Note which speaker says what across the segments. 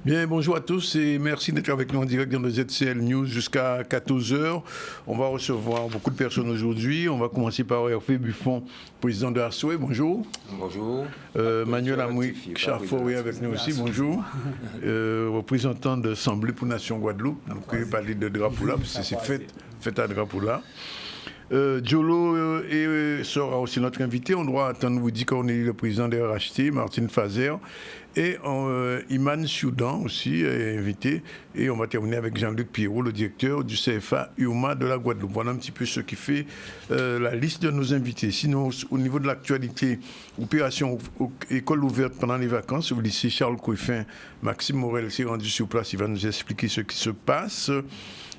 Speaker 1: Bien, bonjour à tous et merci d'être avec nous en direct dans le ZCL News jusqu'à 14h. On va recevoir beaucoup de personnes aujourd'hui. On va commencer par Hervé Buffon, président de ASSOE. Bonjour.
Speaker 2: Bonjour.
Speaker 1: Manuel Amouik Chafouri avec nous aussi. Bonjour. Représentant de l'Assemblée pour Nation Guadeloupe. Donc, on peut parler de drapeau là, parce que c'est fait à drapeau là. Diolo sera aussi notre invité. On doit attendre vous dire qu'on est le président de RHT, Martine Fazer. Et Iman Soudan aussi est invité. Et on va terminer avec Jean-Luc Pierrot, le directeur du CFA UMA de la Guadeloupe. Voilà un petit peu ce qui fait la liste de nos invités. Sinon, au niveau de l'actualité, opération école ouverte pendant les vacances au lycée Charles Coiffin, Maxime Morel s'est rendu sur place. Il va nous expliquer ce qui se passe.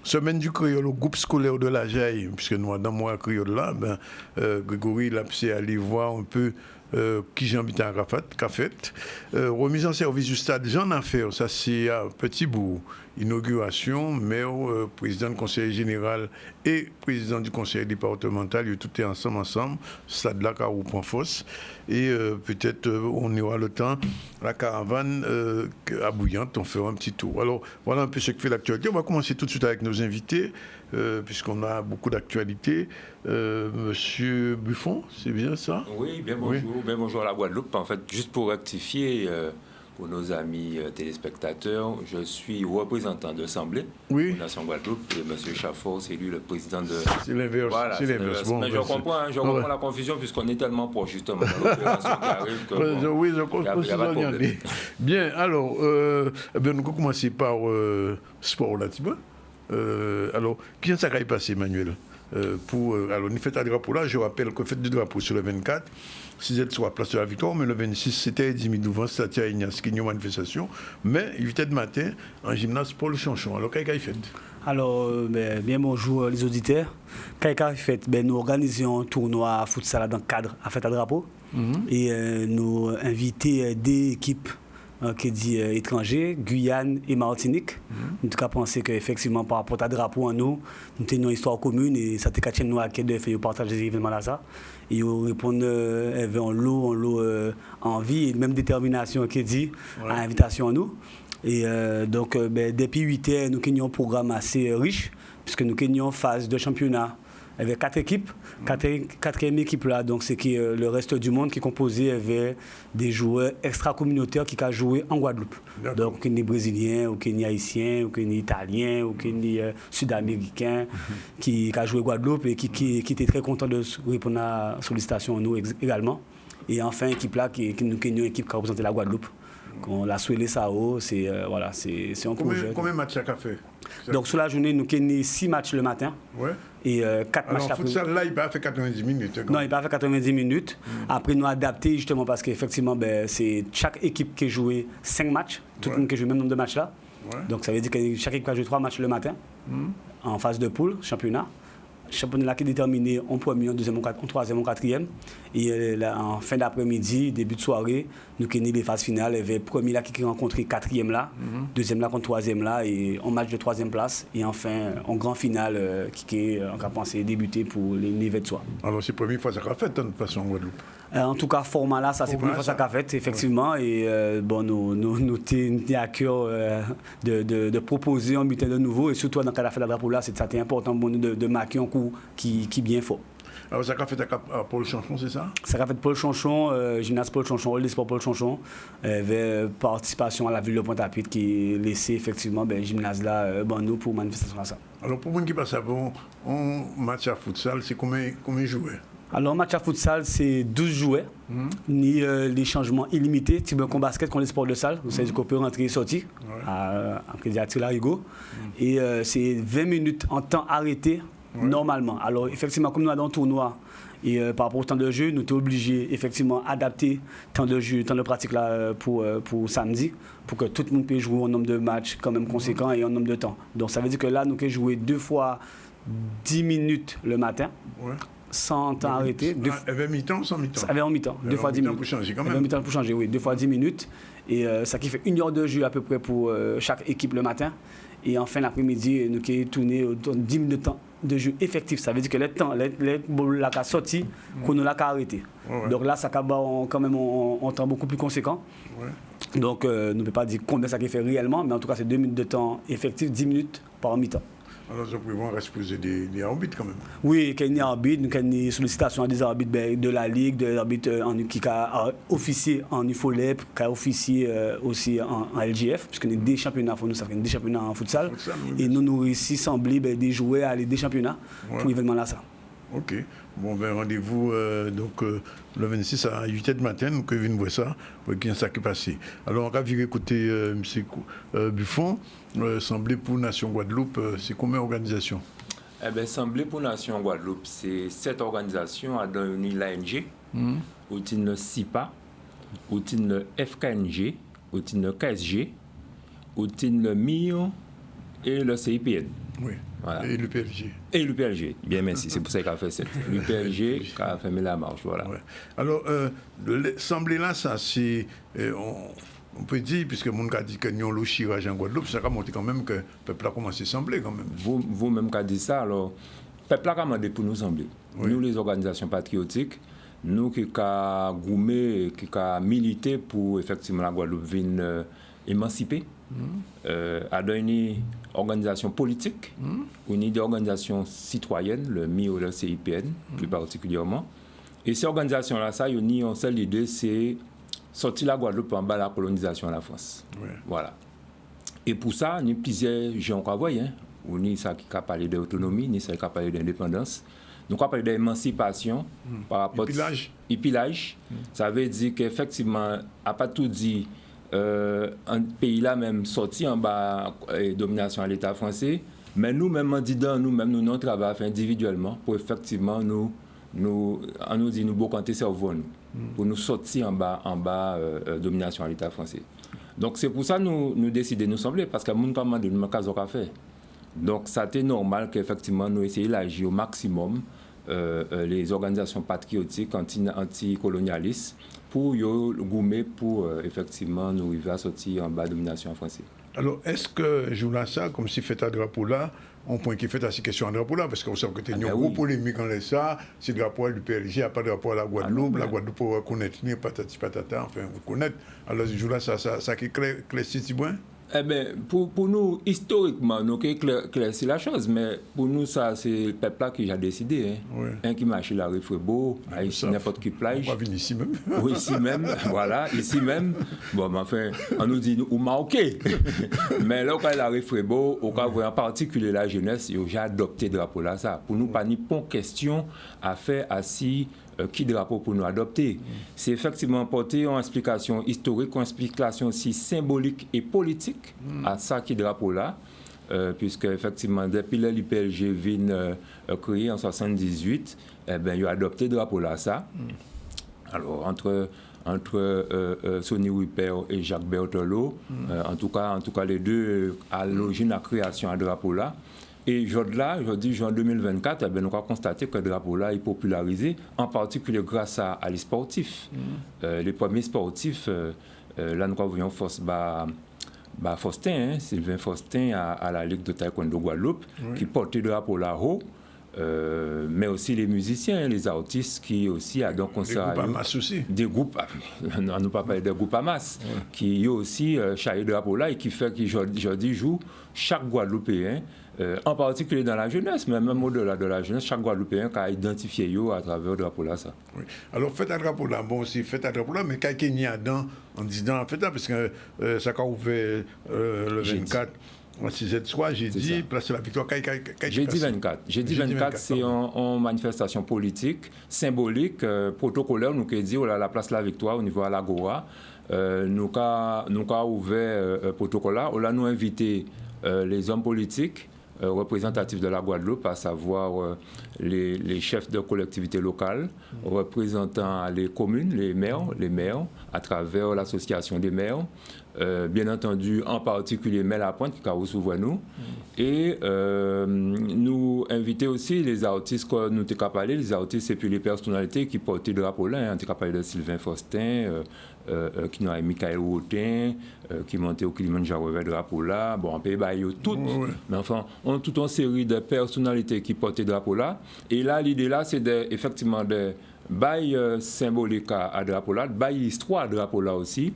Speaker 1: Semaine du créole au groupe scolaire de la Jaille, puisque nous, dans moi, créole là, Grégory l'a allé voir un peu qui j'habite à Cafet. Remise en service du stade Jean Affaire, ça c'est à Petit-Bourg. Inauguration, maire, président du conseil général et président du conseil départemental, tout est ensemble. Stade là, Carreau Point Fosse. Et peut-être on aura le temps, la caravane à Bouillante, on fera un petit tour. Alors voilà un peu ce que fait l'actualité. On va commencer tout de suite avec nos invités, puisqu'on a beaucoup d'actualités. Monsieur Buffon, c'est bien ça?
Speaker 2: Oui, bien bonjour. Oui. Bien bonjour à la Guadeloupe. En fait, juste pour rectifier, pour nos amis téléspectateurs, je suis représentant de l'Assemblée pour Nation Guadeloupe et M. Chafford, c'est lui le président de...
Speaker 1: C'est l'inverse.
Speaker 2: Voilà, c'est l'inverse. Bon, mais je comprends la confusion puisqu'on est tellement proche justement dans l'opération qui arrive que...
Speaker 1: Oui, je comprends. Bien, alors, nous allons commencer par sport là, tu vois. Alors, qui ça va passer, Manuel? Alors, nous faisons un drapeau là, je rappelle que fête du drapeau sur le 24, 6 êtes sur la place de la Victoire, mais le 26, c'était 10 000 devant, c'était à Ignace, qui y a une manifestation. Mais 8 h du matin, en gymnase, Paul Chanchon. Alors, qu'est-ce qu'il fait?
Speaker 3: Alors, bien bonjour les auditeurs. Qu'est-ce qu'il fait? Nous organisons un tournoi à futsal dans le cadre à fête à drapeau. Et nous invitons des équipes qui dit étrangers, Guyane et Martinique. En tout cas, penser qu'effectivement, par rapport à drapeau en nous avons une histoire commune et ça te nous à de faire partager ces événements-là. Et ils répondent en lot, envie et même détermination qui dit à l'invitation à nous. Et donc, depuis 8 heures, nous avons un programme assez riche, puisque nous avons une phase de championnat avec 4 équipes. Quatrième équipe là, donc c'est le reste du monde qui est composé avec des joueurs extra-communautaires qui ont joué en Guadeloupe. Donc, il y a des Brésiliens, ou il y a des Haïtiens, ou il y a des Italiens, ou il y a des Sud-Américains qui ont joué Guadeloupe et qui étaient très contents de répondre à la sollicitation nous également. Et enfin, l'équipe là, qui est une équipe qui a représenté la Guadeloupe. La Suélé Sao, c'est un projet.
Speaker 1: Combien de matchs ça a fait?
Speaker 3: Donc, sur la journée, nous avons 6 matchs le matin. Et 4 matchs
Speaker 1: l'après-midi. Futsal là, il n'a pas fait 90 minutes.
Speaker 3: Non, il n'a pas fait 90 minutes. Après, nous avons adapté justement parce qu'effectivement, c'est chaque équipe qui a joué 5 matchs. Tout le monde qui a joué le même nombre de matchs là. Donc, ça veut dire que chaque équipe a joué 3 matchs le matin en phase de poule, championnat. Championnat là qui est déterminé en premier, en deuxième, en troisième, en quatrième. Et en fin d'après-midi, début de soirée, nous avons les phases finales. Il y avait le premier là qui a rencontré quatrième là, deuxième là contre troisième là, et en match de troisième place. Et enfin, en grand finale qui est en pensé débuter pour les niveaux de soir.
Speaker 1: Alors, c'est la première fois que ça a fait de toute façon en Guadeloupe.
Speaker 3: En tout cas, format là, ça c'est la première fois que ça a fait, effectivement. Et nous tenons à cœur de proposer un butin de nouveau. Et surtout dans le cas de la fête de drapeau là, c'était important pour nous de marquer un coup qui est bien fort.
Speaker 1: Alors, ça a fait à Paul Chanchon, c'est ça?
Speaker 3: Ça a fait Paul Chanchon, gymnase Paul Chanchon, Hall des sports Paul Chanchon, avec participation à la ville de Pointe-à-Pitre qui laissait effectivement le gymnase là nous pour manifestation à ça.
Speaker 1: Alors, pour moi qui passe avant, un match à futsal, c'est combien de joueurs?
Speaker 3: Alors, match à futsal, c'est 12 joueurs, ni les changements illimités, type de basket contre les sports de salle, c'est-à-dire qu'on peut rentrer et sortir, à Tirlarigot. Et c'est 20 minutes en temps arrêté, normalement. Alors, effectivement, comme nous avons un tournoi, et par rapport au temps de jeu, nous sommes obligés, effectivement, d'adapter le temps de jeu, temps de pratique là, pour samedi, pour que tout le monde puisse jouer un nombre de matchs quand même conséquent et un nombre de temps. Donc, ça veut dire que là, nous pouvons jouer 2 fois 10 minutes le matin. Sans temps arrêté.
Speaker 1: Avec mi-temps ou sans mi-temps?
Speaker 3: Avec en mi-temps, 2 fois 10 minutes.
Speaker 1: Pour changer quand même.
Speaker 3: Avec mi-temps pour changer, oui, 2 fois 10 minutes. Et ça qui fait 1 heure de jeu à peu près pour chaque équipe le matin. Et en fin d'après-midi, nous avons tourné 10 minutes de temps de jeu effectif. Ça veut dire que les temps, les balles là sorti, qu'on nous l'a arrêté. Donc là, ça a quand même un temps beaucoup plus conséquent. Donc, nous ne pouvons pas dire combien ça fait réellement, mais en tout cas, c'est 2 minutes de temps effectif, 10 minutes par mi-temps.
Speaker 1: Alors, donc, ils vont rester des arbitres quand même.
Speaker 3: Oui, il y a des arbitres, il y a des sollicitations des arbitres de la Ligue, des arbitres qui ont officié en UFOLEP, qui ont officié aussi en LGF, puisqu'il y a des championnats, nous savons des championnats en futsal. Et nous réussissons à sembler des joueurs à aller des championnats pour l'événement là.
Speaker 1: Ok. Bon, ben rendez-vous le 26 à 8h du matin, nous venons voir ça, pour qu'il y ait ça qui est passé. Alors, on va venir écouter M. Buffon, Assemblée pour Nation Guadeloupe, c'est combien d'organisations?
Speaker 2: Eh bien, Assemblée pour Nation Guadeloupe, c'est 7 organisations à donner l'ANG, au le SIPA, au le FKNG, au le KSG, au le MIR et le CIPN.
Speaker 1: Oui. Voilà. Et l'UPLG.
Speaker 2: Et l'UPLG, bien merci, c'est pour ça qu'il a fait ça. L'UPLG qui a fermé la marche, voilà.
Speaker 1: Ouais. Alors, l'Assemblée là, ça c'est, on peut dire, puisque mon a dit que nous avons le chirage en Guadeloupe, ça a montré quand même que le peuple a commencé à sembler quand même.
Speaker 2: Vous-même qui avez dit ça, alors, le peuple a commandé pour nous sembler. Oui. Nous, les organisations patriotiques, nous qui avons goumé, qui avons milité pour effectivement la Guadeloupe vienne émanciper. À une organisation politique, une organisation citoyenne, le MIO, le CIPN, plus particulièrement. Et ces organisations-là, ça, ils ont seule idée, c'est sortir la Guadeloupe en bas de la colonisation à la France. Oui. Voilà. Et pour ça, il y a plusieurs gens qui voient, ni ça qui a parlé d'autonomie, ni ça qui a parlé d'indépendance. Nous avons parlé d'émancipation par rapport
Speaker 1: à
Speaker 2: pillage. Ça veut dire qu'effectivement, à pas tout dit, un pays là même sorti en bas domination à l'État français, mais nous-mêmes en disant nous-mêmes nous travaillons individuellement pour effectivement nous dit nous bocanter cerveau pour nous sortir en bas domination à l'État français. Donc c'est pour ça nous décidons de nous sembler parce que mon commande nous cas au café. Donc ça était normal qu'effectivement nous essayions d'agir au maximum les organisations patriotiques anticolonialistes pour gommer pour effectivement nous arriver à sortir en bas de domination française.
Speaker 1: Alors, est-ce que je vous ça, comme si fait un drapeau là, on point qui fait à ces questions à drapeau là, parce qu'on sait que tu as une grosse polémique en ça, c'est drapeau à l'UPLG, il n'y a pas de drapeau à la Guadeloupe, la Guadeloupe pour reconnaître, patati patata, enfin, vous connaître. Alors, je vous ça qui est clair, si bon?
Speaker 2: Eh bien, pour nous, historiquement, nous c'est la chose, mais pour nous, ça, c'est le peuple qui a décidé. Hein. Oui. Un qui marche la rue Frébeau, ici, n'importe qui plage.
Speaker 1: On va venir ici même.
Speaker 2: Oui, ici même, voilà, ici même. Bon, mais enfin, on nous dit, ou marqué. Mais là, quand la rue Frébeau, au cas où, en particulier la jeunesse, j'ai adopté le drapeau là, ça. Pour nous, pas ni pour question à faire assis. Qui drapeau pour nous adopter. C'est effectivement porter une explication historique, une explication aussi symbolique et politique à ça qui drapeau là, puisque effectivement depuis l'IPLG vient créé en 78, eh ben il a adopté le drapeau là ça. Alors entre Sonny Rupert et Jacques Berthelot, en tout cas les deux à l'origine de la création à drapeau là. Et aujourd'hui, en 2024, nous avons constaté que le drapeau-là est popularisé, en particulier grâce à les sportifs. Les premiers sportifs, là nous voyons Faustin, Sylvain Faustin à la Ligue de Taekwondo Guadeloupe, qui portait le drapeau-là haut. Mais aussi les musiciens, les artistes qui aussi a donc concert des groupes, on ne pas parler des groupes à masse, qui ont aussi chargé de drapeau là et qui fait qu'aujourd'hui joue chaque Guadeloupéen, en particulier dans la jeunesse, mais même au-delà de la jeunesse, chaque Guadeloupéen qui a identifié à travers le drapeau là ça.
Speaker 1: Oui. Alors faites un drapeau là, bon aussi faites un drapeau là, mais quelqu'un y a dedans en disant faites là parce que ça a ouvert le 24. Si cette soir, j'ai dit, place de la victoire.
Speaker 2: J'ai dit 24. J'ai dit 24, c'est une manifestation politique, symbolique, protocolaire. Nous avons dit, la place de la victoire au niveau de l'Agora. Nous avons ouvert protocolaire. Nous avons invité les hommes politiques représentatifs de la Guadeloupe, à savoir les chefs de collectivités locales, représentant les communes, les maires, à travers l'association des maires. Bien entendu, en particulier Mel Lapointe, qui a reçu nous. Et nous inviter aussi les artistes que nous avons parlé, les artistes et puis les personnalités qui portent le drapeau là. On a parlé de Sylvain Faustin, qui a Michael Routin, qui montait au Kilimanjaro avec le drapeau là. Bon, on peut y toutes. Mais enfin, on a toute une série de personnalités qui portent le drapeau là. Et là, l'idée là, c'est effectivement de bail symbolique à drapeau là, bail histoire à drapeau là aussi.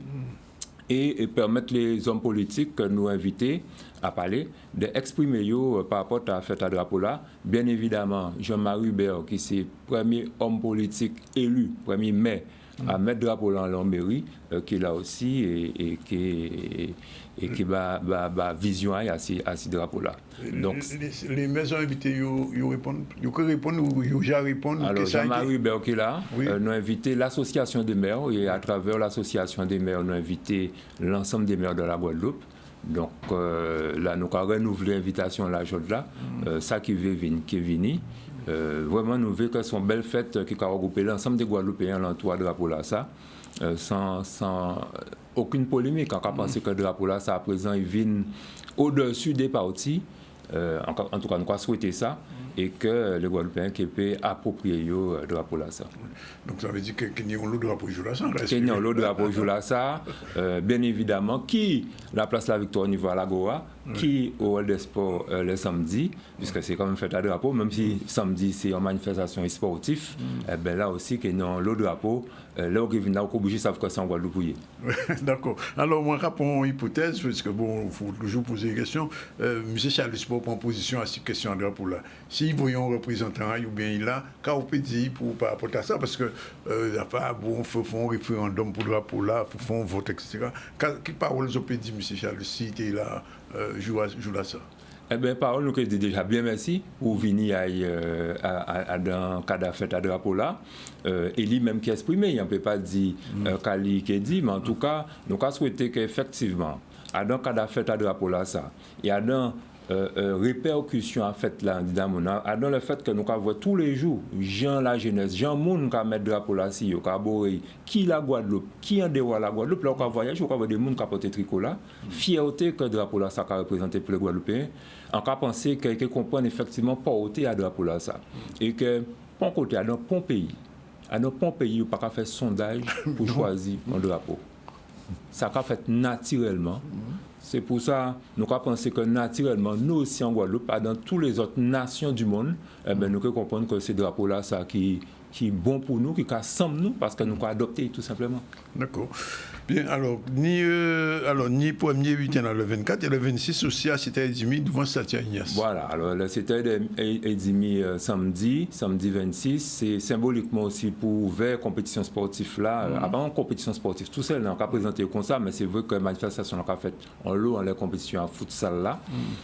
Speaker 2: et permettre les hommes politiques que nous inviter à parler, d'exprimer par rapport à la fête à drapeau là. Bien évidemment, Jean-Marie Hubert, qui est le premier homme politique élu, 1er mai, à mettre drapeau là en mairie, qui est là aussi et qui va vision à ces drapeaux là.
Speaker 1: Donc les maisons invitées, ils répondent ou ils déjà répondent.
Speaker 2: Alors Jean-Marie Hubert qui est là, nous a invité l'association des maires et à travers l'association des maires, nous a invité l'ensemble des maires de la Guadeloupe. Donc là, nous avons renouvelé l'invitation à la journée là, ça qui est venu. Vraiment, nous voulons que ce soit une belle fête qui a regroupé l'ensemble des Guadeloupéens l'entour de drapeau là, ça, sans aucune polémique. On a pensé que le drapeau là, ça à présent, il vient au-dessus des partis. En tout cas, nous avons souhaité ça et que les Guadeloupéens qui peuvent approprier le drapeau là, ça.
Speaker 1: Donc ça veut dire qu'il y a un lot de drapeau jour là, ça.
Speaker 2: Qu'il y a un lot de drapeau jour là, ça. Bien évidemment, qui la place de la Victoire au niveau à l'Agora, qui au Hall des Sports le samedi, puisque c'est quand même fête à drapeau, même si samedi c'est une manifestation sportive, ben là aussi qu'il y a un lot de drapeau, là où il y a obligé savent que c'est en Guadeloupe.
Speaker 1: D'accord. Alors moi, réponds une hypothèse, parce que bon, il faut toujours poser des questions. M. Charles Sport prend position à cette question de drapeau là. Si vous voyez un représentant, ou bien il a, qu'à peut dire pour par rapport à ça, parce que il n'y a pas bon, faut faire un référendum pour le drapeau là, faut faire un vote, etc. Quelle parole vous peut dire, M. Charles, si tu es là, joue là ça?
Speaker 2: Eh bien, parole, nous disons déjà bien merci pour venir dans le cadre de fête à drapeau là. Et lui-même qui exprimé, il ne peut pas dire Kali qui dit, mais en tout cas, nous avons souhaité qu'effectivement, dans le cadre de fête à drapeau là, ça, il y a dans répercussion en fait là, dans le fait que nous avons tous les jours, Jean la jeunesse, Jean Moun qui a mis drapeau là, si yo qui la Guadeloupe, qui en dehors la Guadeloupe, là on va voyager, on va voir des gens qui portent tricot là, fierté que drapeau là ça a représenté pour les Guadeloupéens, on a pensé que comprennent effectivement porter à drapeau là ça et que bon côté dans bon pays, on pas faire sondage pour choisir un drapeau. Ça a fait naturellement. C'est pour ça que nous avons pensé que naturellement, nous aussi en Guadeloupe, dans toutes les autres nations du monde, nous comprenons que ce drapeau-là, ça qui est bon pour nous, qui rassemble nous, parce que nous avons adopté tout simplement.
Speaker 1: D'accord. Bien, alors, ni premier week-end le 24, et le 26 aussi à Cité-Edimi devant Saint-Ignace.
Speaker 2: Voilà, alors le Cité-Edimi samedi 26, c'est symboliquement aussi pour ouvrir compétition sportive là. Avant une compétition sportive, tout seul, on a présenté comme ça, mais c'est vrai que la manifestation qu'on a faite en lot, en la compétition à futsal là.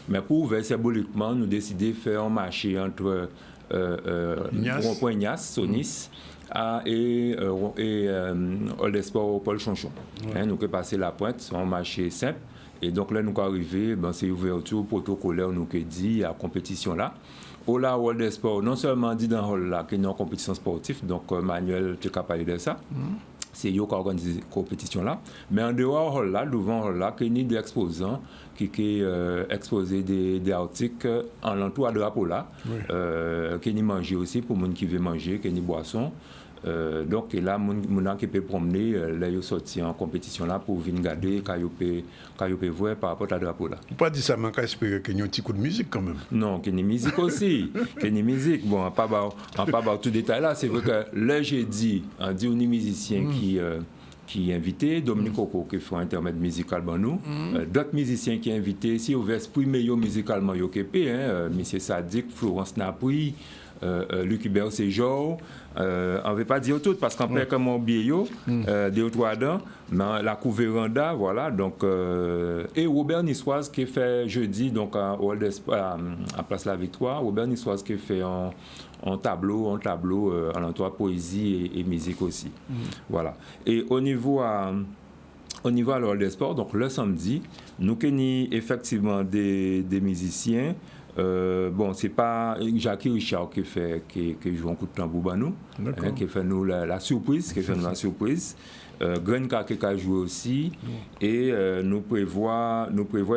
Speaker 2: Mais pour ouvrir symboliquement, nous décidons de faire un marché entre Rond-Point Ignace, Sonis, et Hall des Sports Paul Chonchon. Nous avons passé la pointe, c'est un marché simple. Et donc là, nous sommes arrivés, c'est ouverture protocolaire, nous avons dit, à la compétition là. Au Hall des Sports, non seulement dit dans le hall là qu'il y a une compétition sportive, donc Manuel, tu as parlé de ça. C'est eux qui organisent cette compétition là. Mais en dehors hall là, devant hall là, il y a des exposants qui exposé des articles en l'entour de drapeau là, qui y manger aussi pour les gens qui veulent manger, qui y boissons. Donc là, les gens qui peuvent promener, là ils sortent en compétition là pour venir regarder quand ils peuvent voir par rapport à drapeau là.
Speaker 1: Vous ne pouvez pas dire ça, mais on espère qu'il y a un petit coup de musique quand même.
Speaker 2: Non, qu'il y a une musique aussi. Qu'il y a une musique. Bon, on ne pas tout détail là. C'est vrai que là, j'ai dit, on dit aux musiciens qui est invité, Dominique Coco qui fait un intermède musical pour nous, d'autres musiciens qui sont invités, si vous voulez exprimer musicalement, M. Sadik, Florence Napri, Luc Hubert Séjour, on ne veut pas dire tout parce qu'on perd comme un billet, deux ou trois dents, mais la Couveranda, voilà, donc, et Robert Nissoise qui fait jeudi, donc à Place La Victoire, Robert Nissoise qui fait un tableau à l'entour poésie et musique aussi. Voilà. Et au niveau à l'Hall des Sports, donc le samedi, nous avons effectivement des musiciens. Bon, c'est pas Jackie Richard qui joue un coup de tambour pour nous, qui fait nous la surprise, Grenka qui a joué aussi, et nous prévoit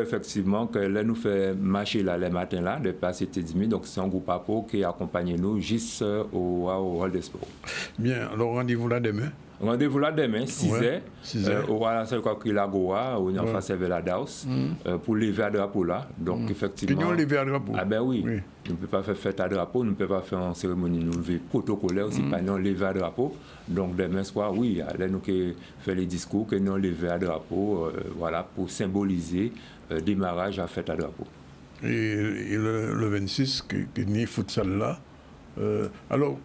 Speaker 2: effectivement que là nous fait marcher là le matin là, de passer Tédimi, donc c'est un groupe à peau qui accompagne nous juste au Hall des Sports.
Speaker 1: Bien, alors rendez-vous là demain.
Speaker 2: Rendez-vous là demain, 6h, au Lagoa, au face de la Daos, pour lever à drapeau là. Donc, effectivement.
Speaker 1: Lever à drapeau.
Speaker 2: Ah ben oui. Nous ne pouvons pas faire fête à drapeau, nous ne pouvons pas faire une cérémonie nous lever protocolaire aussi, pas non lever à drapeau. Donc, demain soir, oui, allez nous faire les discours que nous lever à drapeau, voilà, pour symboliser le démarrage à fête à drapeau.
Speaker 1: Et le 26, qui ni futsal là. Alors,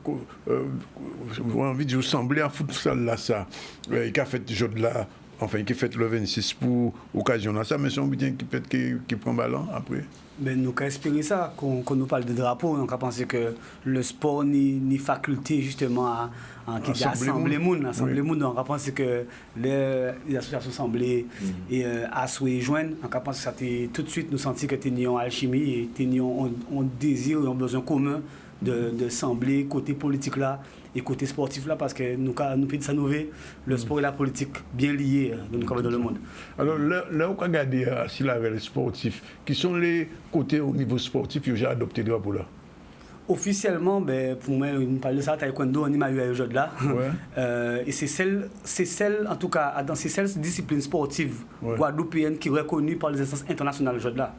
Speaker 1: j'ai envie de ressembler à futsal là, ça. Il a fait jour là, enfin, qui fait le 26 pour occasion là, ça, mais c'est un bien qui prend ballon après.
Speaker 3: Ben, nous avons espéré ça, qu'on nous parle de drapeau, on a pensé que le sport ni faculté justement à assembler les gens. On a pensé que les associations assemblaient et à se joindre. On a pensé que ça tout de suite nous sentis que nous avons alchimie et nous avons désir et un besoin commun de sembler côté politique là et côté sportif là, parce que nous ça nous le sport et la politique bien liés dans le monde.
Speaker 1: Alors là on va regarder si la les sportifs, qui sont les côtés au niveau sportif que j'ai adopté le drapeau là.
Speaker 3: Officiellement, ben, pour moi, on parle de ça, taekwondo, on est aujourd'hui là. Et c'est celle, en tout cas, dans ces disciplines sportives guadeloupéennes qui sont reconnues par les instances internationales aujourd'hui là.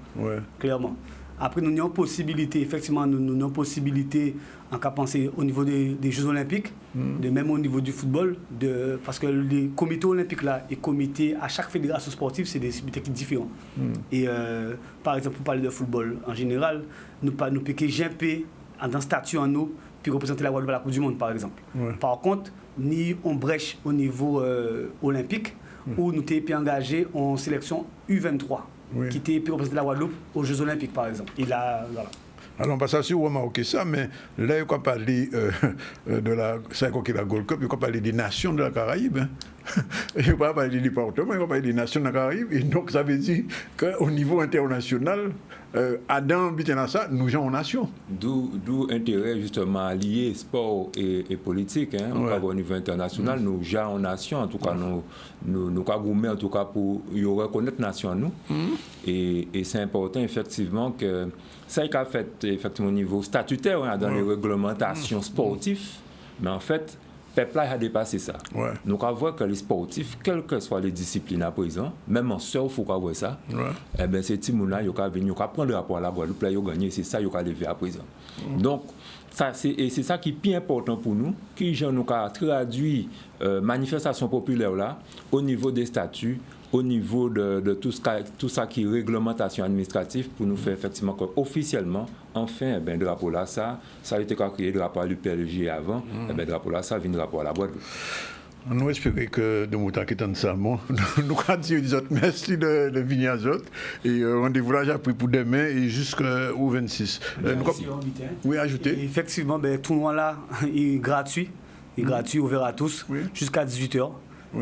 Speaker 3: Clairement. Après, nous avons possibilité, effectivement, nous avons possibilité, en cas penser au niveau des Jeux Olympiques, même au niveau du football, parce que les comités olympiques là, et comités à chaque fédération sportive, c'est des comités différents. Et par exemple, pour parler de football en général, nous piquons GMP dans statut en nous, puis représenter la Guadeloupe à la Coupe du Monde, par exemple. Par contre, ni on brèche au niveau olympique, où nous sommes engagés en sélection U23. Qui était représenté la Guadeloupe aux Jeux Olympiques, par exemple. Et là, voilà.
Speaker 1: Alors, on passe à sur remarquer ça, mais là, il faut parler de la Gold Cup, il faut parler des nations de la Caraïbe. Il ne faut pas parler des départements, il faut parler des nations de la Caraïbe. Et donc, ça veut dire qu'au niveau international, Adam Bitenassa, nous sommes en nation.
Speaker 2: D'où intérêt justement à lier sport et politique. Au niveau international, nous sommes en nation, en tout cas, nous sommes en tout cas pour reconnaître la nation nous. Et c'est important effectivement que ça a fait effectivement au niveau statutaire dans les réglementations sportives, mais en fait, le peuple a dépassé ça. Donc, on voit que les sportifs, quelles que soient les disciplines à présent, même en surf, il faut voir ça, eh bien, ces petits-là, ils vont venir, ils vont prendre le rapport à la Guadeloupe, ils vont gagner, c'est ça qu'ils vont lever à présent. Donc, c'est ça qui est bien important pour nous, qui nous a traduit manifestation populaire là, au niveau des statuts, au niveau de tout ça qui est réglementation administrative, pour nous faire effectivement officiellement, enfin, le drapeau là, ça a été créé le drapeau à l'UPLG avant, le drapeau là, ça vient le drapeau à la Guadeloupe.
Speaker 1: Nous espérons que de Mouta qui est ça, nous allons dire des autres merci de venir aux autres. Et rendez-vous là, j'ai pris pour demain et jusqu'au 26. Oui, ajouter.
Speaker 3: Effectivement, le tournoi là est gratuit. Il est gratuit, ouvert à tous, jusqu'à 18h.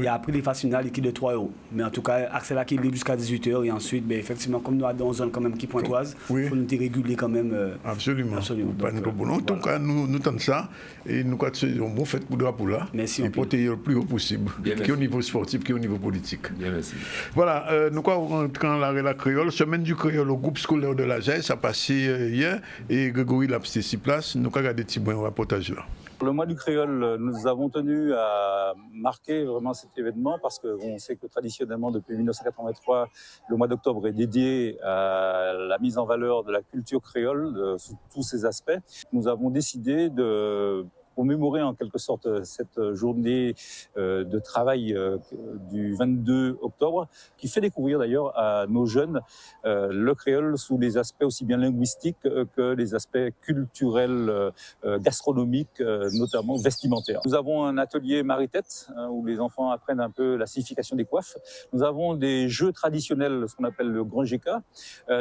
Speaker 3: Et après, les phases finales, qui est de 3 €. Mais en tout cas, accès là qui est libre jusqu'à 18h. Et ensuite, effectivement, comme nous avons une zone quand même qui pointoise, il faut nous réguler quand même.
Speaker 1: Absolument. En tout cas, nous tentons ça. Et nous avons bon fait pour le drapeau là.
Speaker 3: Merci.
Speaker 1: Et protéger le plus haut possible. Qui au niveau sportif, qui au niveau politique.
Speaker 2: Bien, merci.
Speaker 1: Voilà, nous avons quand la créole, semaine du créole au groupe scolaire de la GES, ça a passé hier. Et Grégory l'a passé 6 places. Nous avons regardé des petits bons reportages là.
Speaker 4: Pour le mois du créole, nous avons tenu à marquer vraiment cet événement parce qu'on sait que traditionnellement, depuis 1983, le mois d'octobre est dédié à la mise en valeur de la culture créole sous tous ses aspects. Nous avons décidé de commémorer en quelque sorte cette journée de travail du 22 octobre, qui fait découvrir d'ailleurs à nos jeunes le créole sous les aspects aussi bien linguistiques que les aspects culturels, gastronomiques, notamment vestimentaires. Nous avons un atelier Marie-Tête où les enfants apprennent un peu la signification des coiffes. Nous avons des jeux traditionnels, ce qu'on appelle le grand GK.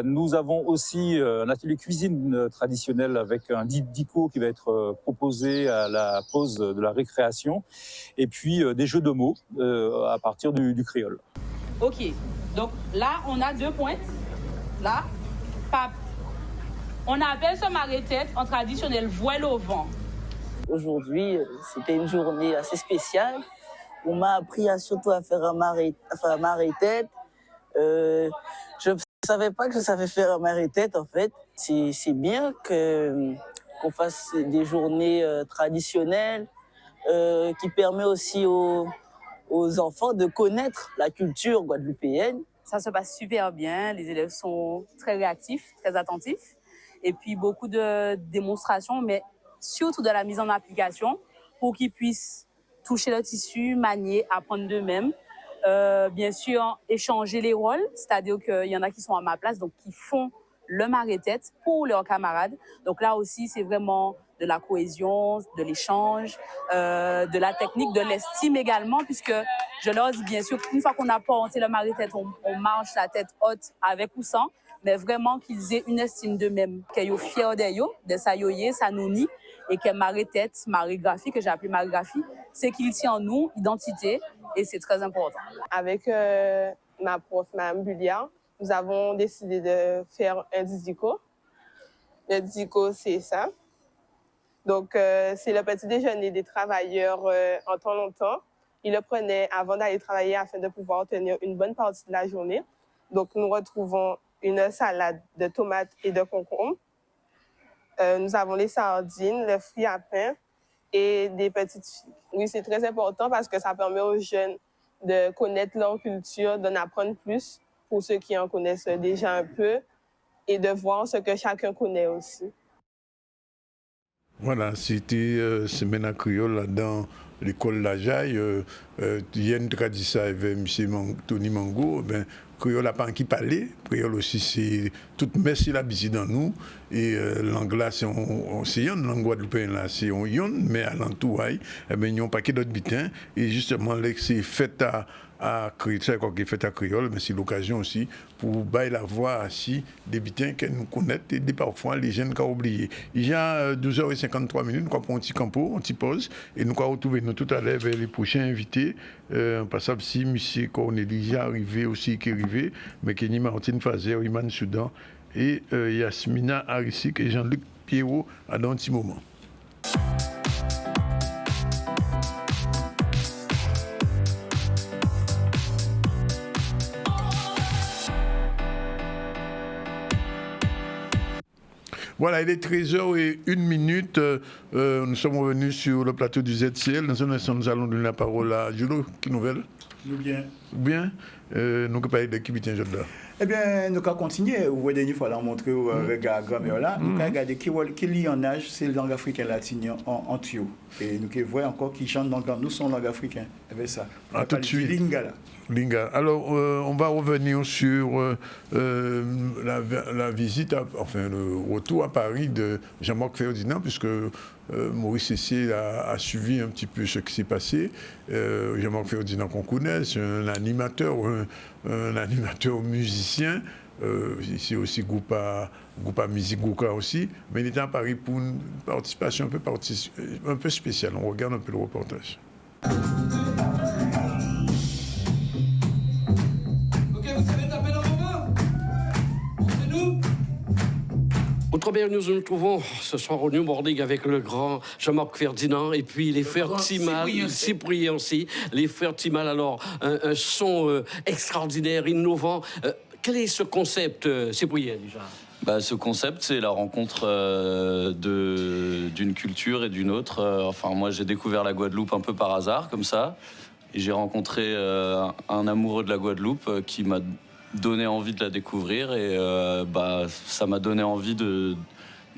Speaker 4: Nous avons aussi un atelier cuisine traditionnel avec un dico qui va être proposé à la pause de la récréation, et puis des jeux de mots à partir du créole.
Speaker 5: Ok, donc là on a 2 pointes, là, pape. On appelle ce marée-tête en traditionnel voile au vent.
Speaker 6: Aujourd'hui, c'était une journée assez spéciale. On m'a appris surtout à faire un marée-tête. Je ne savais pas que je savais faire un marée-tête en fait. C'est bien qu'on fasse des journées traditionnelles qui permet aussi aux enfants de connaître la culture guadeloupéenne.
Speaker 5: Ça se passe super bien, les élèves sont très réactifs, très attentifs. Et puis beaucoup de démonstrations, mais surtout de la mise en application pour qu'ils puissent toucher le tissu, manier, apprendre d'eux-mêmes. Bien sûr, échanger les rôles, c'est-à-dire qu'il y en a qui sont à ma place, donc qui font le marée-tête pour leurs camarades. Donc là aussi, c'est vraiment de la cohésion, de l'échange, de la technique, de l'estime également, puisque je leur dis bien sûr qu'une fois qu'on a porté le marée-tête, on marche la tête haute avec ou sans, mais vraiment qu'ils aient une estime d'eux-mêmes, qu'ils soient fiers d'eux, de ça yoye, ça nous nie, et que marée-tête, marée-graphie, que j'ai appelé marée-graphie, c'est qu'il tient en nous identité, et c'est très important.
Speaker 7: Avec ma prof, Mme Bulliard, nous avons décidé de faire un disdico. Le disdico, c'est ça. Donc, c'est le petit déjeuner des travailleurs en temps longtemps. Ils le prenaient avant d'aller travailler afin de pouvoir tenir une bonne partie de la journée. Donc, nous retrouvons une salade de tomates et de concombres. Nous avons les sardines, le fruit à pain et des petites filles. Oui, c'est très important parce que ça permet aux jeunes de connaître leur culture, d'en apprendre plus pour ceux qui en connaissent déjà un peu et de voir ce que chacun connaît aussi.
Speaker 1: Voilà, c'était Semaine à Créole là, dans l'école Lajaille. Il y a une tradition avec M. Tony Mango. Ben, Créole n'a pas qui parler. Créole aussi, c'est toute messe la visite dans nous. Et l'anglais, c'est une langue guadeloupéenne, là, c'est un yon, mais à l'entour, il y a un paquet d'autres bitins. Et justement, c'est fait à Créole, mais c'est l'occasion aussi pour bailler la voix aussi des bitins que nous connaissons et parfois les jeunes qui ont oublié. Il y a 12h53, nous avons un petit campo, un petit pause, et nous allons retrouver nous tout à l'heure vers les prochains invités. Par exemple, si M. Cornélie est arrivé aussi, qui est arrivé, mais Kenny Martine Fazer, Iman Soudan et Yasmina Harissik et Jean-Luc Pierrot à dans un petit moment. Voilà, il est 13h01. Nous sommes revenus sur le plateau du ZCL. Dans un instant, nous allons donner la parole à Julo. Quelle nouvelle?
Speaker 8: Bien.
Speaker 1: Bien. Nous allons parler de qui vient là.
Speaker 8: Eh bien, nous allons continuer. Vous voyez, il faut la montrer avec la grammaire là. Nous allons regarder qui lit en âge, c'est la langue africaine latine en tuyau. Et nous allons voir encore qui chante dans nous sommes langue africaine. Avec ça.
Speaker 1: Tout de suite.
Speaker 8: Lingala.
Speaker 1: Alors, on va revenir sur la visite, enfin le retour à Paris de Jean-Marc Ferdinand, puisque Maurice Cessier a suivi un petit peu ce qui s'est passé. Jean-Marc Ferdinand qu'on connaît, c'est un animateur musicien. Ici aussi groupe à musique Gouka aussi, mais il était à Paris pour une participation un peu spéciale. On regarde un peu le reportage.
Speaker 9: Outre-mer, nous nous trouvons ce soir au New Morning avec le grand Jean-Marc Ferdinand et puis les frères Timal, Cyprien aussi, les frères Timal. Alors, un son extraordinaire, innovant. Quel est ce concept, Cyprien, déjà?
Speaker 10: Ce concept, c'est la rencontre d'une culture et d'une autre. Enfin, moi, j'ai découvert la Guadeloupe un peu par hasard, comme ça. Et j'ai rencontré un amoureux de la Guadeloupe qui m'a donné envie de la découvrir. Et ça m'a donné envie de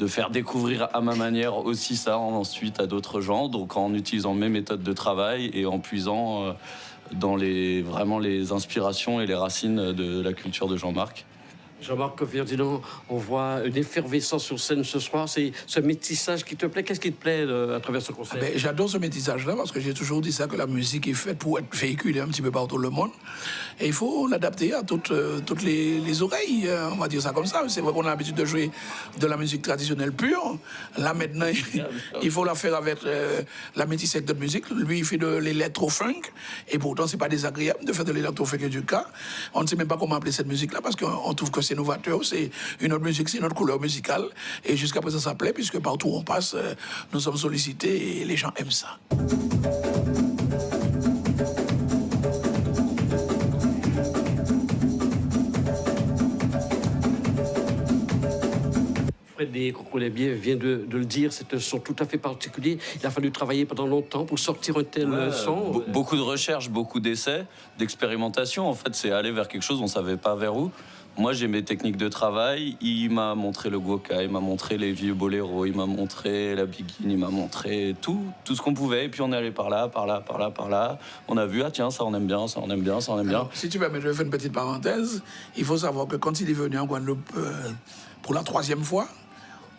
Speaker 10: faire découvrir à ma manière aussi ça ensuite à d'autres gens. Donc en utilisant mes méthodes de travail et en puisant dans vraiment les inspirations et les racines de la culture de Jean-Marc.
Speaker 9: Jean-Marc Ferdinand, on voit une effervescence sur scène ce soir. C'est ce métissage qui te plaît. Qu'est-ce qui te plaît à travers ce concert?
Speaker 11: J'adore ce métissage-là parce que j'ai toujours dit ça, que la musique est faite pour être véhiculée un petit peu partout le monde. Et il faut l'adapter à toutes les oreilles, on va dire ça comme ça. C'est vrai qu'on a l'habitude de jouer de la musique traditionnelle pure. Là, maintenant, il faut la faire avec la métissée de musique. Lui, il fait de l'électro-funk. Et pourtant, c'est pas désagréable de faire de l'électro-funk et du cas. On ne sait même pas comment appeler cette musique-là parce qu'on trouve que c'est novateur, c'est une autre musique, c'est une autre couleur musicale. Et jusqu'à présent, ça plaît, puisque partout où on passe, nous sommes sollicités et les gens aiment ça.
Speaker 9: Fred Freddy, qu'on connaît bien, vient de le dire, c'est un son tout à fait particulier. Il a fallu travailler pendant longtemps pour sortir un tel son.
Speaker 10: Beaucoup de recherches, beaucoup d'essais, d'expérimentation. En fait, c'est aller vers quelque chose, on ne savait pas vers où. Moi, j'ai mes techniques de travail. Il m'a montré le Gwoka, il m'a montré les vieux boléros, il m'a montré la biguine, il m'a montré tout ce qu'on pouvait. Et puis on est allé par là. On a vu, ah tiens, ça on aime bien, ça on aime bien.
Speaker 11: Alors, si tu permets, je vais faire une petite parenthèse. Il faut savoir que quand il est venu en Guadeloupe pour la 3e fois,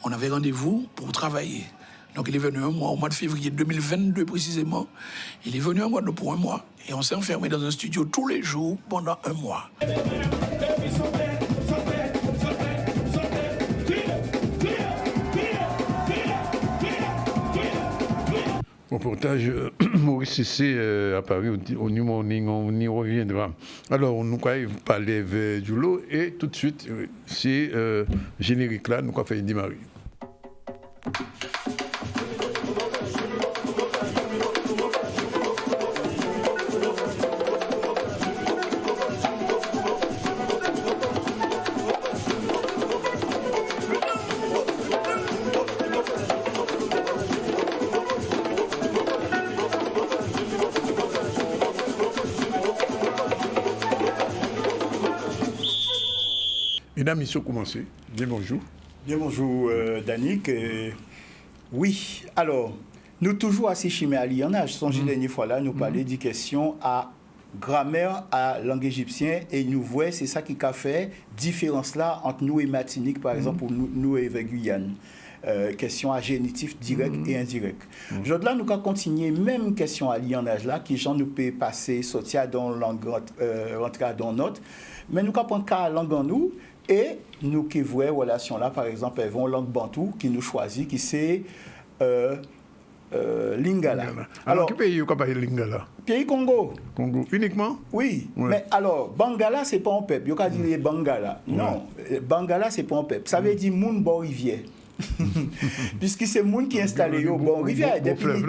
Speaker 11: on avait rendez-vous pour travailler. Donc il est venu un mois, au mois de février 2022 précisément. Il est venu en Guadeloupe pour un mois. Et on s'est enfermé dans un studio tous les jours pendant un mois.
Speaker 1: Reportage Maurice Cissé à Paris au New Morning, on y reviendra. Alors, nous allons parler avec Jolo et tout de suite, c'est générique là, nous allons faire une Marie. Mesdames, messieurs, commencez. Bien bonjour.
Speaker 8: Bien bonjour, Danick. Oui, alors, nous toujours à Sichimé à Lianage. Son dernière fois là, nous parler des questions à grammaire à langue égyptienne et nous voyons, c'est ça qui a fait différence là entre nous et Martinique, par exemple, pour nous et Guyane. Question à génitif direct et indirect. Aujourd'hui, là, nous allons continuer même question à lianage là, qui gens nous peut passer, sortir dans langue, rentrer dans notre, mais nous allons prendre cas langue en nous. Et nous qui voyons relation là, par exemple, elles vont langue bantou qui nous choisit, qui c'est Lingala.
Speaker 1: Alors, quel pays vous parlez Lingala?
Speaker 8: Pays Congo.
Speaker 1: Congo uniquement?
Speaker 8: Oui. Ouais. Mais alors, Bangala, c'est pas un peuple. Vous avez dit Bangala. Non, Bangala, c'est pas un peuple. Ça veut dire Moun Bon Rivière. Puisque c'est Moun qui est installé au Bon Rivière. Depuis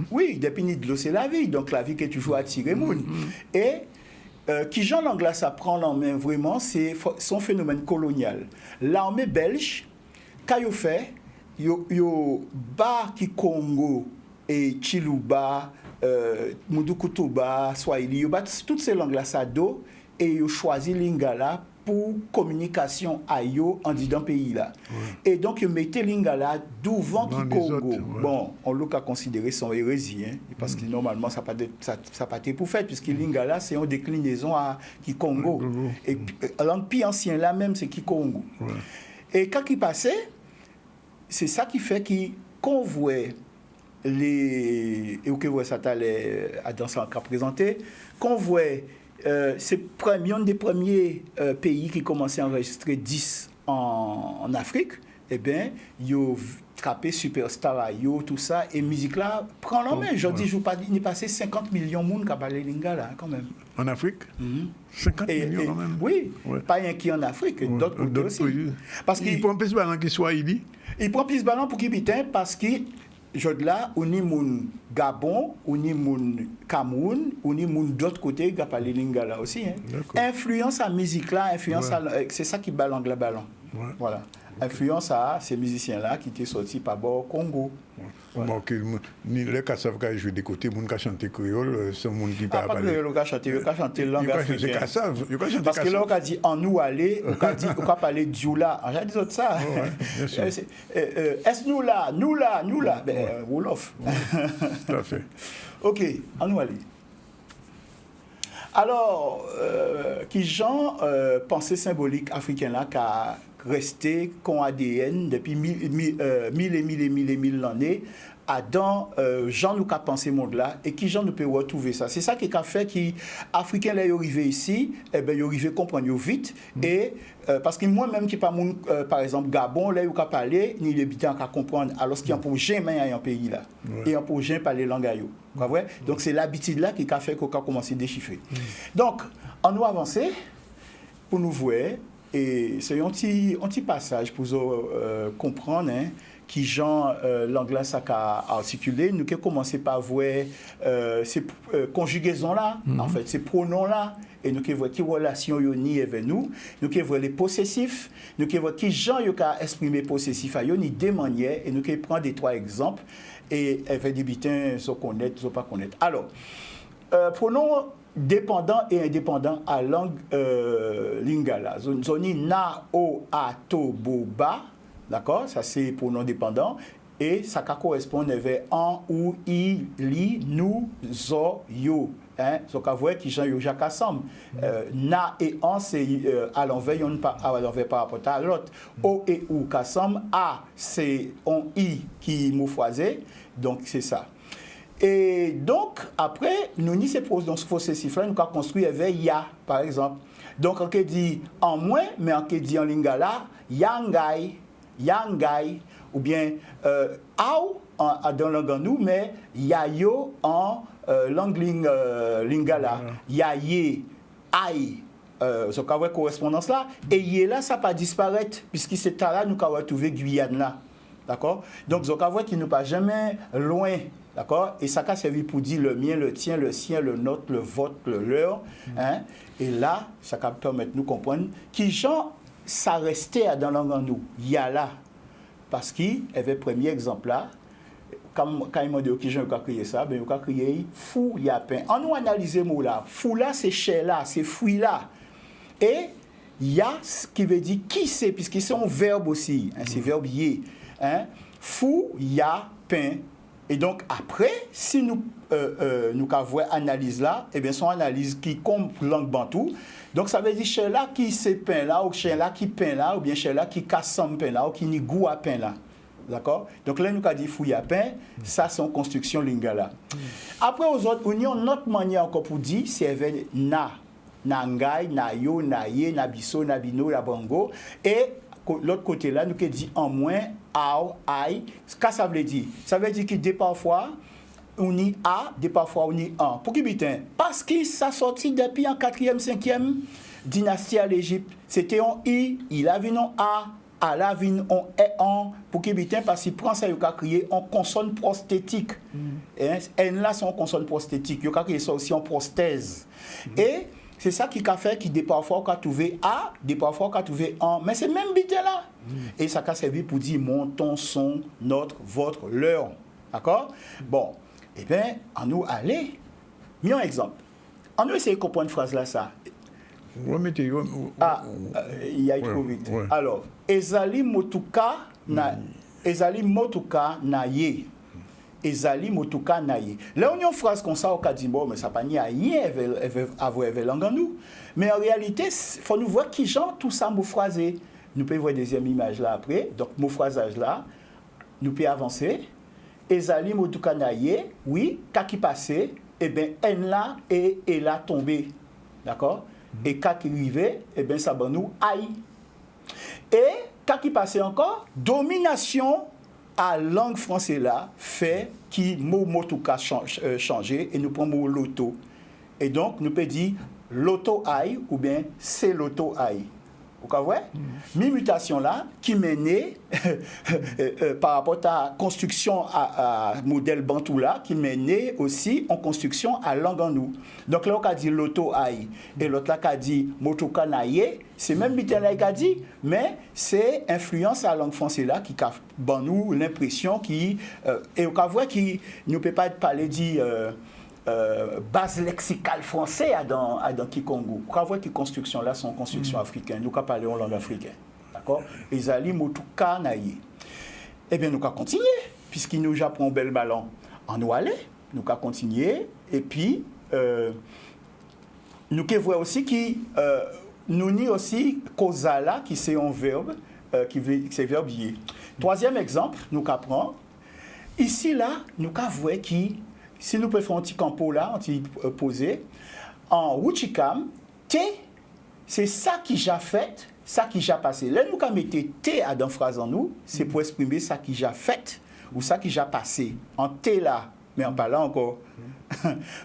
Speaker 8: oui, depuis de l'eau, c'est la vie. Donc la vie qui est toujours attirée Moun. Et qui Jean l'anglais ça prend en main vraiment, c'est son phénomène colonial. L'armée belge, quand il fait, yo ba qui Congo et Chiluba, Mudukutuba, Swahili, yo bat toutes ces langues là ça do et yo choisi Lingala pour communication à yo en disant pays là. Ouais. Et donc, ils mettaient Lingala devant qui Congo. Autres, ouais. Bon, on l'a qu'à considérer son hérésie, hein, parce que normalement, ça n'a pas été pour faire, puisque Lingala, c'est une déclinaison à qui Congo. Et la langue plus ancienne là même, c'est qui Congo. Ouais. Et quand il passait, c'est ça qui fait qu'on voit les. Et que ça t'allait à dans ce qu'a présenté, qu'on voit. C'est un des premiers pays qui commençaient à enregistrer 10 en Afrique. Eh bien, ils ont trappé Superstar à yo, tout ça, et musique là prend la main. Je dis, il est passé 50 millions de monde qui a parlé Lingala quand même.
Speaker 1: En Afrique 50 millions quand même.
Speaker 8: Oui, pas rien qui en Afrique, d'autres aussi.
Speaker 1: Parce qu'il prend plus de ballon qu'il soit il dit.
Speaker 8: Il prend plus de ballon pour qu'il pitin parce que là, on y moun Gabon, on y moun Cameroun, on y moun d'autres côtés qui parlent Lingala aussi. Hein. Influence à musique là, influence c'est ça qui bat l'anglais ballon. Ouais. Voilà. Influence à ces musiciens-là qui étaient sortis par bord Congo.
Speaker 1: Ouais. Bon, les Kassav qui jouent des côtés, les gens qui chantent créole, c'est le monde qui parle.
Speaker 8: Pas créole, ils ont chanté langue africaine.
Speaker 1: Parce
Speaker 8: que là, on a dit en nous aller, on a parlé d'Youla. J'ai dit ça. Est-ce nous là? Ben, Wolof.
Speaker 1: Tout à fait.
Speaker 8: Ok, en nous aller. Alors, qui Jean, pensée symbolique africaine là, qui a resté qu'on ADN depuis mille d'années, dans Jean nous a pensé monde là et qui Jean nous peut retrouver ça. C'est ça qui a fait que Africains là arrivé ici, eh ben ils arrivé comprendre vite et parce que moi-même qui pas mon par exemple Gabon là où qu'a parler ni les habitants qu'à comprendre alors qu'il y a un projet mais un pays là et un projet parler langue yo. Vrai? Donc c'est l'habitude là qui a fait qu'on a commencé à déchiffrer. Donc on nous avancer pour nous voir et c'est un petit passage pour comprendre hein, qui genre l'anglais ça a articulé, nous qui commencé par voir ces conjugaisons-là, en fait, ces pronoms-là, et nous qui voyons qui relation yoni avec nous qui voyons les possessifs, nous qui voyons qui gens qui a exprimé possessif à yoni des manières, et nous qui prend des 3 exemples, et avec des bitins, so connaître, so pas connaître. Alors, pronoms dépendant et indépendant à langue lingala. Zoni na, o, a, to, bo, ba. D'accord? Ça, c'est pronom dépendant. Et ça correspond avec en, ou, i, li, nous, zo, yo. Hein? So, vous voyez qui j'en yo jacques ensemble. Na et en, c'est à l'envers, à l'envers par rapport à l'autre. O et ou, kassam. A, c'est on, i, qui moufroisé. Donc, c'est ça. Et donc, après, nous ni ces possessifs-là, nous avons construit avec ya, par exemple. Donc, on dit en moins, mais on dit en lingala, yangai, yangai, ou bien au dans langue en nous, mais yayo en langue lingala, yaye, aïe. Ce qu'on voit correspondance là, et yé là, ça ne va pas disparaître, puisque c'est là nous avons trouvé Guyane là. D'accord? Donc, ce qu'on voit qu'il ne pas jamais loin. D'accord? Et ça a servi pour dire le mien, le tien, le sien, le nôtre, le vôtre, le leur. Hein? Et là, ça permet de nous comprendre qui gens ça restait dans langue en nous. Il y a là. Parce qu'il y avait premier exemple là. Quand il m'a dit qui gens ont créé ça, ben, ils ont créé fou, il y a pain. On nous analyse le mot là. Fou là, c'est chez là, c'est fouille là. Et il y a ce qui veut dire qui c'est, puisque c'est un verbe aussi. Hein? C'est verbe yé. Hein? Fou, ya, pain. Et donc, après, si nous avons analyse là, eh bien, son analyse qui compte langue bantou. Donc, ça veut dire chez là qui c'est pain là, ou chez là qui pain là, ou bien chez là qui cassam pain là, ou qui ni goût à pain là. D'accord? Donc, là, nous avons dit fouille à pain, ça, c'est en construction lingala. Après, aux autres, on a une autre manière encore pour dire, c'est na, nangai, nayo, naye, nabiso, nabino, nabango. Et l'autre côté là, nous avons dit en moins, ao, aïe. Ce que ça veut dire? Ça veut dire que des parfois, on y a, des parfois, on y a. Pour qui bitin? Parce que ça sorti depuis en 4e, 5e dynastie à l'Égypte. C'était en i, il a vu non a la vin on est en. Pour qui bitin? Parce qu'il prend ça, il a créé en consonne prosthétique. N là, c'est en consonne prosthétique. Il a créé ça aussi en prosthèse. Et c'est ça qui a fait qu'il des parfois qu'on a trouvé A, des parfois qu'on a trouvé en. Mais c'est même bité là. Et ça a servi pour dire mon, ton, son, notre, votre, leur. D'accord? Bon. Eh bien, en nous aller. Mis un exemple. En nous essayer de comprendre une phrase là, ça. Il y a trop vite. Ouais. Alors, Ezali motuka na ye. Ezali motuka na ye. Là, on a une phrase comme ça au Kadimbo, mais ça n'a pas ni à rien avoir langue en nous. Mais en réalité, il faut nous voir qui genre tout ça mot phrasé. Nous pouvons voir deuxième image là après. Donc, mot phrasage là, nous pouvons avancer. Ezali motuka na ye, oui, kaki passé, et bien, en là et là tombé. D'accord? Et quand il arrivait, eh bien, ça va nous aïe. Et quand il passait encore, domination à langue française là, fait qui mot motuka changer et nous prenons mot loto. Et donc, nous peut dire loto aïe ou bien c'est loto aïe. Vous comprenez? Mi-mutation là, qui menait par rapport à construction à modèle bantou là, qui menait aussi en construction à langue en nous. Donc là, on a dit loto aïe, et l'autre là, on a dit motuka naye, c'est même bitin là, on a dit, mais c'est influence à la langue française là, qui a nous l'impression qui, et on voit qui ne peut pas parler dit. Base lexicale française dans Kikongo. Vous voyez que les constructions là sont constructions africaines. Nous allons parler en langue africaine. D'accord? Ezali motuka naye. Eh bien, nous allons continuer, puisqu'il nous apprend bel ballon. En nous aller, nous allons continuer. Et puis, nous allons voir aussi que nous avons aussi causala, qui c'est un verbe, c'est verbe lié. Troisième exemple, nous allons prendre. Ici, là, nous allons voir qui. Si nous pouvons faire un petit campo là, un petit posé, en Wuchikam, T, c'est ça qui j'ai fait, ça qui j'ai passé. Là, nous, quand on mettait T à dans phrase en nous, c'est pour exprimer ça qui j'ai fait ou ça qui j'ai passé. En T là, mais en parlant encore.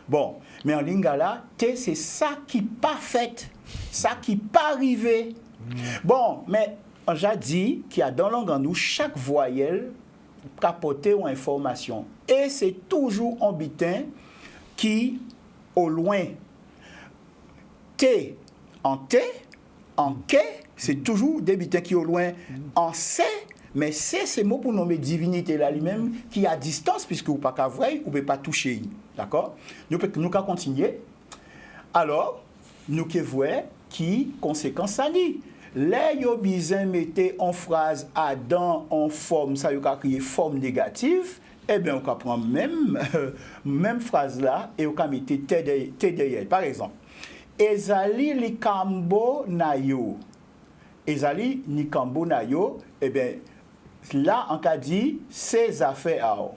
Speaker 8: Bon, mais en lingala, T, c'est ça qui pas fait, ça qui pas arrivé. Bon, mais j'ai dit qu'il y a dans langue en nous, chaque voyelle capoter une information. Et c'est toujours un bitin qui, au loin, T en T, en K, c'est toujours des bitins qui, au loin, en C, mais C, c'est mot pour nommer divinité là lui-même, qui est à distance, puisque vous ne pouvez pas voir, vous ne pouvez pas toucher. D'accord? Nous allons continuer. Alors, nous allons voir qui conséquence ça dit. Les yobizins mettaient en phrase à dans en forme, ça y a créé forme négative, eh bien, on peut prendre même phrase là et on peut mettre T derrière. Par exemple, Ezali likambo nayo. Ezali likambo nayo, eh bien, là, on a dit ses affaires.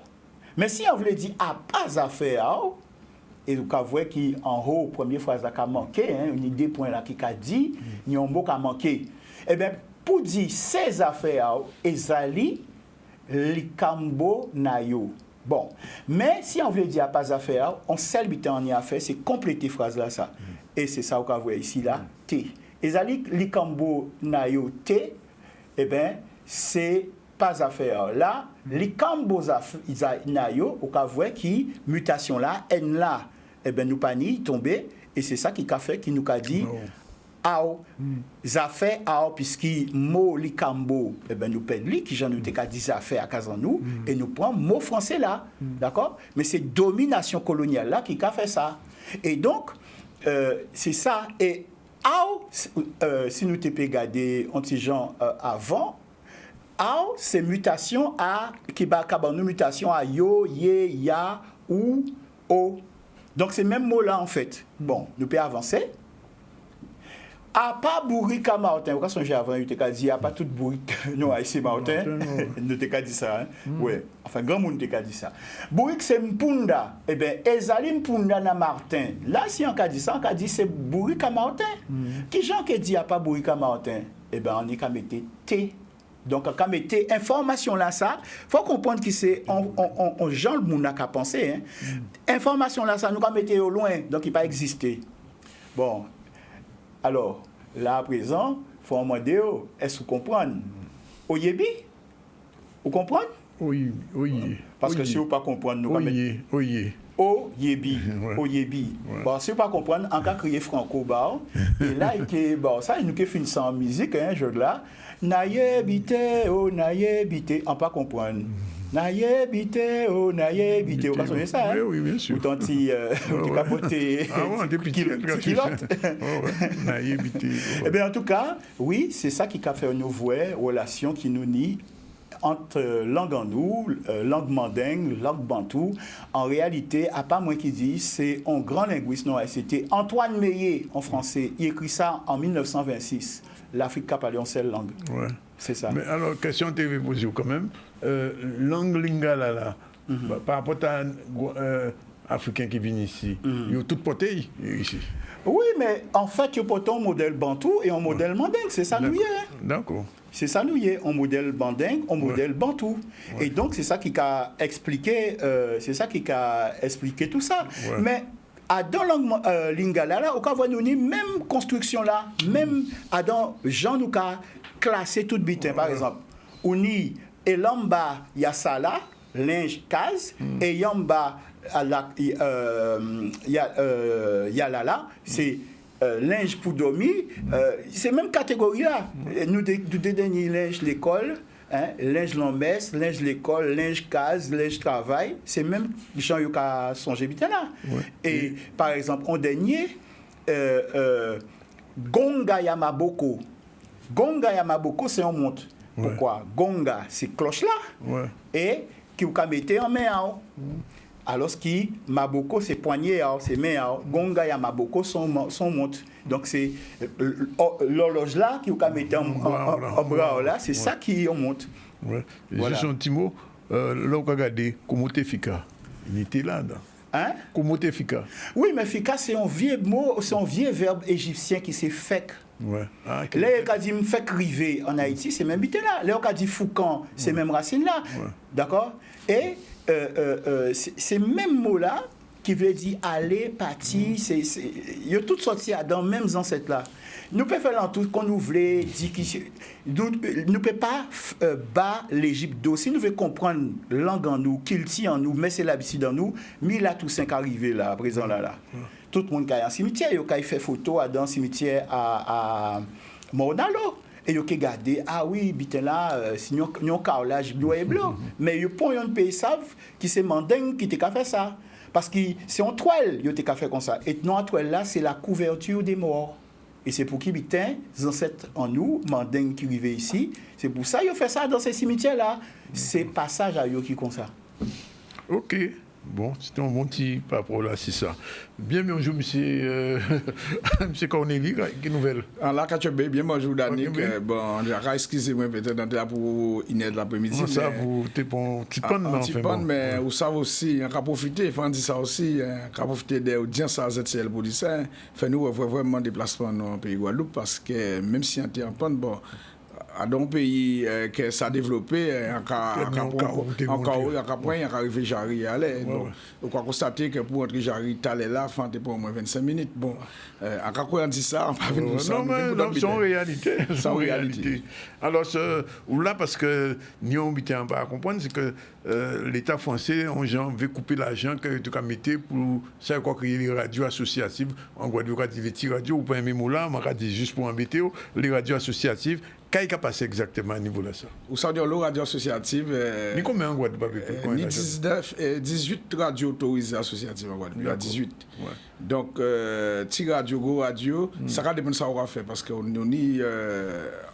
Speaker 8: Mais si on voulait dire à pas affaires, et vous voyez qu'en haut, première phrase qui a manqué, une idée point là qui a dit, il y a un mot qui a manqué. Eh bien, pour dire ces affaires, Ezali, likambo nayo. Bon, mais si on veut dire pas affaire, on seul bité en y a fait, c'est compléter phrase là ça. Et c'est ça qu'on voit ici là, T. Ezali, likambo nayo T, eh bien, c'est pas affaire. Là, likambo nayo, on voit qui mutation là, N là. Eh bien, nous pas ni tomber, et c'est ça qui a fait, qui nous a dit, ao, zafé ao, puisqu'il mot likambo, eh bien, nous perdons lui, qui j'en ai dit zafé à Kazan nous, et nous prenons mot français là, d'accord? Mais c'est domination coloniale là qui a fait ça. Et donc, c'est ça. Et ao, si nous t'ai regardé anti-gens avant, ao, c'est mutation à, qui va nous mutation à yo, ye, ya, ou, o. Donc, c'est le même mot-là, en fait. Bon, nous pouvons avancer. À pas Bourika Martin, vous savez, avant, il t'a dit, à pas tout Bourika, non, c'est Martin, nous t'a dit ça, hein? Oui, enfin, grand monde t'a dit ça. Bourika, c'est Mpunda. Eh bien, Ezali Mpunda na Martin. Là, si on a dit ça, on a dit, c'est Bourika Martin. Qui gens qui dit, à pas Bourika Martin? Eh bien, on est qu'à mettre T. Donc, quand on met information là, ça, il faut comprendre que c'est on Jean le monde a pensé. Hein. Information là, ça, nous allons mettre au loin, donc il n'a pas existé. Bon, alors, là à présent, il faut demander, est-ce que vous comprenez? Oyebi? Vous comprenez?
Speaker 1: Oui.
Speaker 8: Parce que si vous ne comprenez pas, nous allons mettre. Oyebi. Bon, si vous ne comprenez pas, on va crier Franco. Et là, bon, ça, nous avons fait ça en musique, un jour là. Naye bite, on pas comprendre. Naye bite, on pas sonner ça. Hein?
Speaker 1: Oui, bien sûr.
Speaker 8: Autant tu capoté.
Speaker 1: Kilote. Naye bite.
Speaker 8: Eh bien, en tout cas, oui, c'est ça qui a fait une nouvelle relation qui nous nie entre langue en nous, langue mandingue, langue bantou. En réalité, à part moi qui dis, c'est un grand linguiste, non, c'était Antoine Meillet en français. Il écrit ça en 1926. L'Afrique a parlé en seule langue.
Speaker 1: Ouais.
Speaker 8: C'est ça.
Speaker 1: Mais alors, question que tu veux poser quand même, langue lingala là, par rapport à Africains qui viennent ici, ils ont tout porté ici.
Speaker 8: Oui, mais en fait, il y a un modèle bantou et un modèle mandingue, c'est ça nous y est.
Speaker 1: D'accord.
Speaker 8: C'est ça nous y est, un modèle mandingue, un modèle bantou. Ouais. Et donc, c'est ça qui a expliqué, tout ça. Ouais. Mais dans langue lingala là, au cas où nous même construction là, même dans Jean nous a classé tout bitin par exemple. On y et lamba y a ça là, linge case et yamba y a là, c'est linge pour dormir, c'est même catégorie là. Nous dédaignons linge l'école. Hein, linge l'embesse, linge l'école, linge case, linge travail, c'est même gens qui ont songé bien là. Ouais. Et par exemple, en dernier, Gonga Yamaboko. Gonga Yamaboko, c'est un monte. Ouais. Pourquoi? Gonga, c'est cloche là. Ouais. Et qui vous mettez en main. Alors que Maboko, c'est poignet, c'est main. Gonga Yamaboko, son monte. Donc c'est l'horloge là qui vous mettez en bras là, c'est ça qui monte.
Speaker 1: Ouais. Voilà. Juste un petit mot, là où vous regardez, comment t'es efficace? Il était là.
Speaker 8: Hein?
Speaker 1: Comment t'es efficace?
Speaker 8: Oui, mais efficace, c'est un vieux mot, c'est un vieux verbe égyptien qui s'est fait.
Speaker 1: Ouais.
Speaker 8: Ah, okay. Là, il a dit me fait river en Haïti, c'est même bité là. Là, il a dit foucan, c'est même racine là. Ouais. D'accord? Et ces mêmes mots-là, qui veut dire aller, partir, il y a toutes sorties dans les mêmes ancêtres là. Nous pouvons faire tout qu'on nous voulait dire nous ne pouvons pas battre l'Égypte d'eau. Si nous voulons comprendre langue en nous, culture en nous, mais c'est l'habitude en nous, mais là tout ça arrivé là, à présent là. Tout le monde qui a un cimetière, il a fait photo dans un cimetière à Mornalo. Et vous regardez, ah oui, bitin là, sinon, il y a un carrelage bleu et blanc. Mais il y a un pays savent qui c'est Manding qui t'a fait ça. Parce que c'est en toile qui t'a fait comme ça. Et non, en toile là, c'est la couverture des morts. Et c'est pour qui bitin, les ancêtres en nous, Manding qui arrivait ici, c'est pour ça qu'ils fait ça dans ces cimetières là. C'est passage à eux qui comme ça.
Speaker 1: Ok. Bon, c'est un bon petit par rapport là, c'est ça. Bien, bonjour, monsieur, monsieur Cornélie, quelle nouvelle?
Speaker 12: Là, quand tu es bien, bonjour, Danick. Bon, excusez-moi, peut-être dans là pour une aide l'après-midi.
Speaker 1: Non, ça, vous t'es bon, tu penses, mais
Speaker 12: enfin. Bon. Mais vous savez aussi, on a profité, il faut dire ça aussi, on a profité des audiences à ZCL pour dire ça. Fait nous, vraiment déplacement dans le pays Guadeloupe, parce que même si on est en panne, bon, dans un pays que ça a développé, encore arrivé Jarry à l'aller. Donc, on peut constater que pour entrer Jarry, t'allais là, il pour au moins 25 minutes. Bon, quand on dit ça, on peut venir ça.
Speaker 1: Non, c'est en réalité. C'est en réalité. Alors, là, parce que nous, on ne pas à comprendre, c'est que l'État français, on veut couper l'argent que tu as mis pour ça, quoi créer les radios associatives. En Guadeloupe, on dit les petits radios, ou pas un mémo là, on va dire juste pour embêter, les radios associatives. Qu'est-ce qui a passé exactement à niveau de ça?
Speaker 12: Vous savez, la radio associative.
Speaker 1: Mais combien en Guadeloupe?
Speaker 12: 18 radios autorisées associatives en Guadeloupe. Il y a 18. Ouais. Donc, petit radio, gros radio, ça va dépendre de ça qu'on va faire parce qu'on est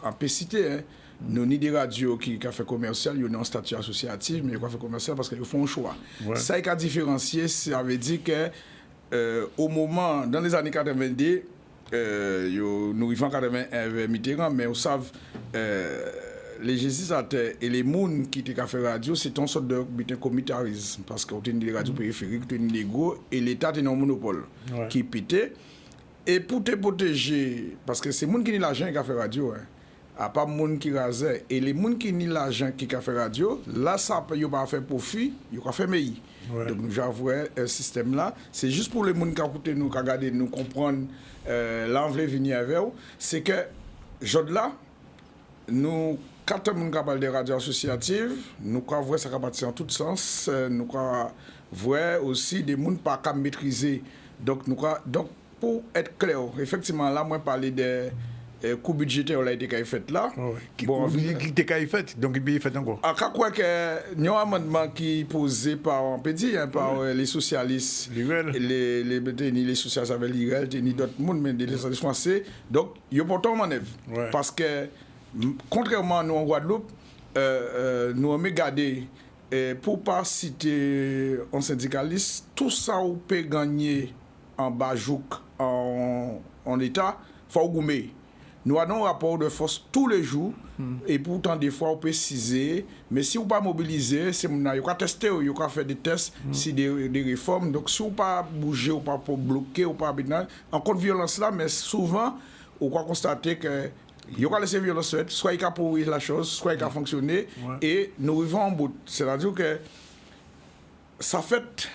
Speaker 12: en PCT. Nous avons des radios qui ont fait commercial, ils ont un statut associatif, mais ils ont fait commercial parce qu'ils font un choix. Ouais. Ça qui a différencié, ça veut dire que au moment, dans les années 90, nous vivons en 81 Mitterrand, mais on savent les législateurs et les gens qui ont fait radio, c'est une sorte de communautarisme parce qu'on a des radios périphériques, on a des gros, et l'État a un monopole qui pétait. Et pour te protéger, parce que c'est les gens qui ont l'argent qui ont fait radio, à part les gens qui rasent, et les gens qui ont l'argent qui ont fait radio, là, ça ne peut pas faire profit, ils ont fait meilleur. Ouais. Donc nous avons un système là. C'est juste pour les gens qui ont écouté nous, qui ont regardé nous, comprendre l'enveloppe venir avec eux. C'est que, là, nous, quand on parle des radios associatives, nous avons ça va partir en tout sens. Nous avons aussi des gens pas qu'à maîtriser. Donc, pour être clair, effectivement, là, moi, parler des coûts budgétaires qui ont été faits là.
Speaker 1: Qui ont été faits, donc ils ont fait encore.
Speaker 12: À quoi que il y a un amendement qui est posé par, on peut dire, par les socialistes, les socialistes avec l'IREL, ni d'autres monde, mais les socialistes français. Donc, il y a pourtant en œuvre. Parce que, contrairement à nous en Guadeloupe, nous avons gardé, pour ne pas citer un syndicaliste, tout ça on peut gagner en Bajouk, en État, il faut gommer. Nous avons un rapport de force tous les jours et pourtant des fois on peut ciser, mais si on ne pas mobiliser, c'est on a tester, on a faire des tests, si des réformes. Donc si on ne pas bouger, on ne pas bloquer, on ne pas en contre violence là, mais souvent on va constater que il y aura laissé violence faite, soit il a pourri la chose, soit il a fonctionné et nous arrivons en bout. C'est-à-dire que ça fait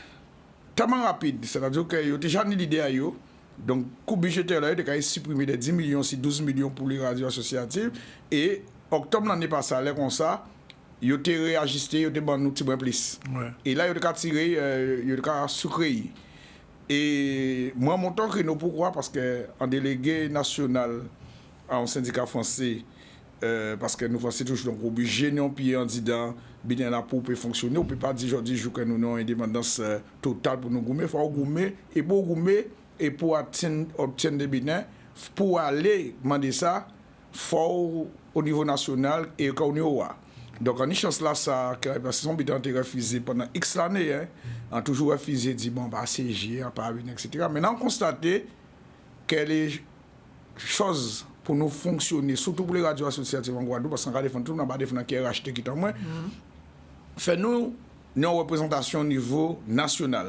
Speaker 12: tellement rapide, c'est-à-dire que y a déjà une idée à eux. Donc, coût budgétaire, là, il a supprimé des 10 millions, c'est 12 millions pour les radios associatives. Et octobre l'année passée, là, comme ça, il a été réajusté, il a été bon, nous, petit peu plus. Et là, il a tiré, il a sucré. Et moi, mon temps, pourquoi? Parce qu'en délégué national, en syndicat français, parce que nous français toujours donc obligés non pied en disant bien là pour fonctionner, on peut pas dire aujourd'hui que nous avons une indépendance totale pour nous gommer, il faut gommer et pour gommer et pour obtenir des biens, pour aller demander ça, faut au niveau national et au niveau. Donc en chance là ça parce que son bilan été refusé pendant X années on toujours refusé dit bon bah CG on pas venir etc. Maintenant on constate que les choses pour nous fonctionner, surtout pour les radios associatives en Guadeloupe, parce qu'on va défendre tout, on va défendre qui est racheté qui est en moins. Fait nous une représentation au niveau national.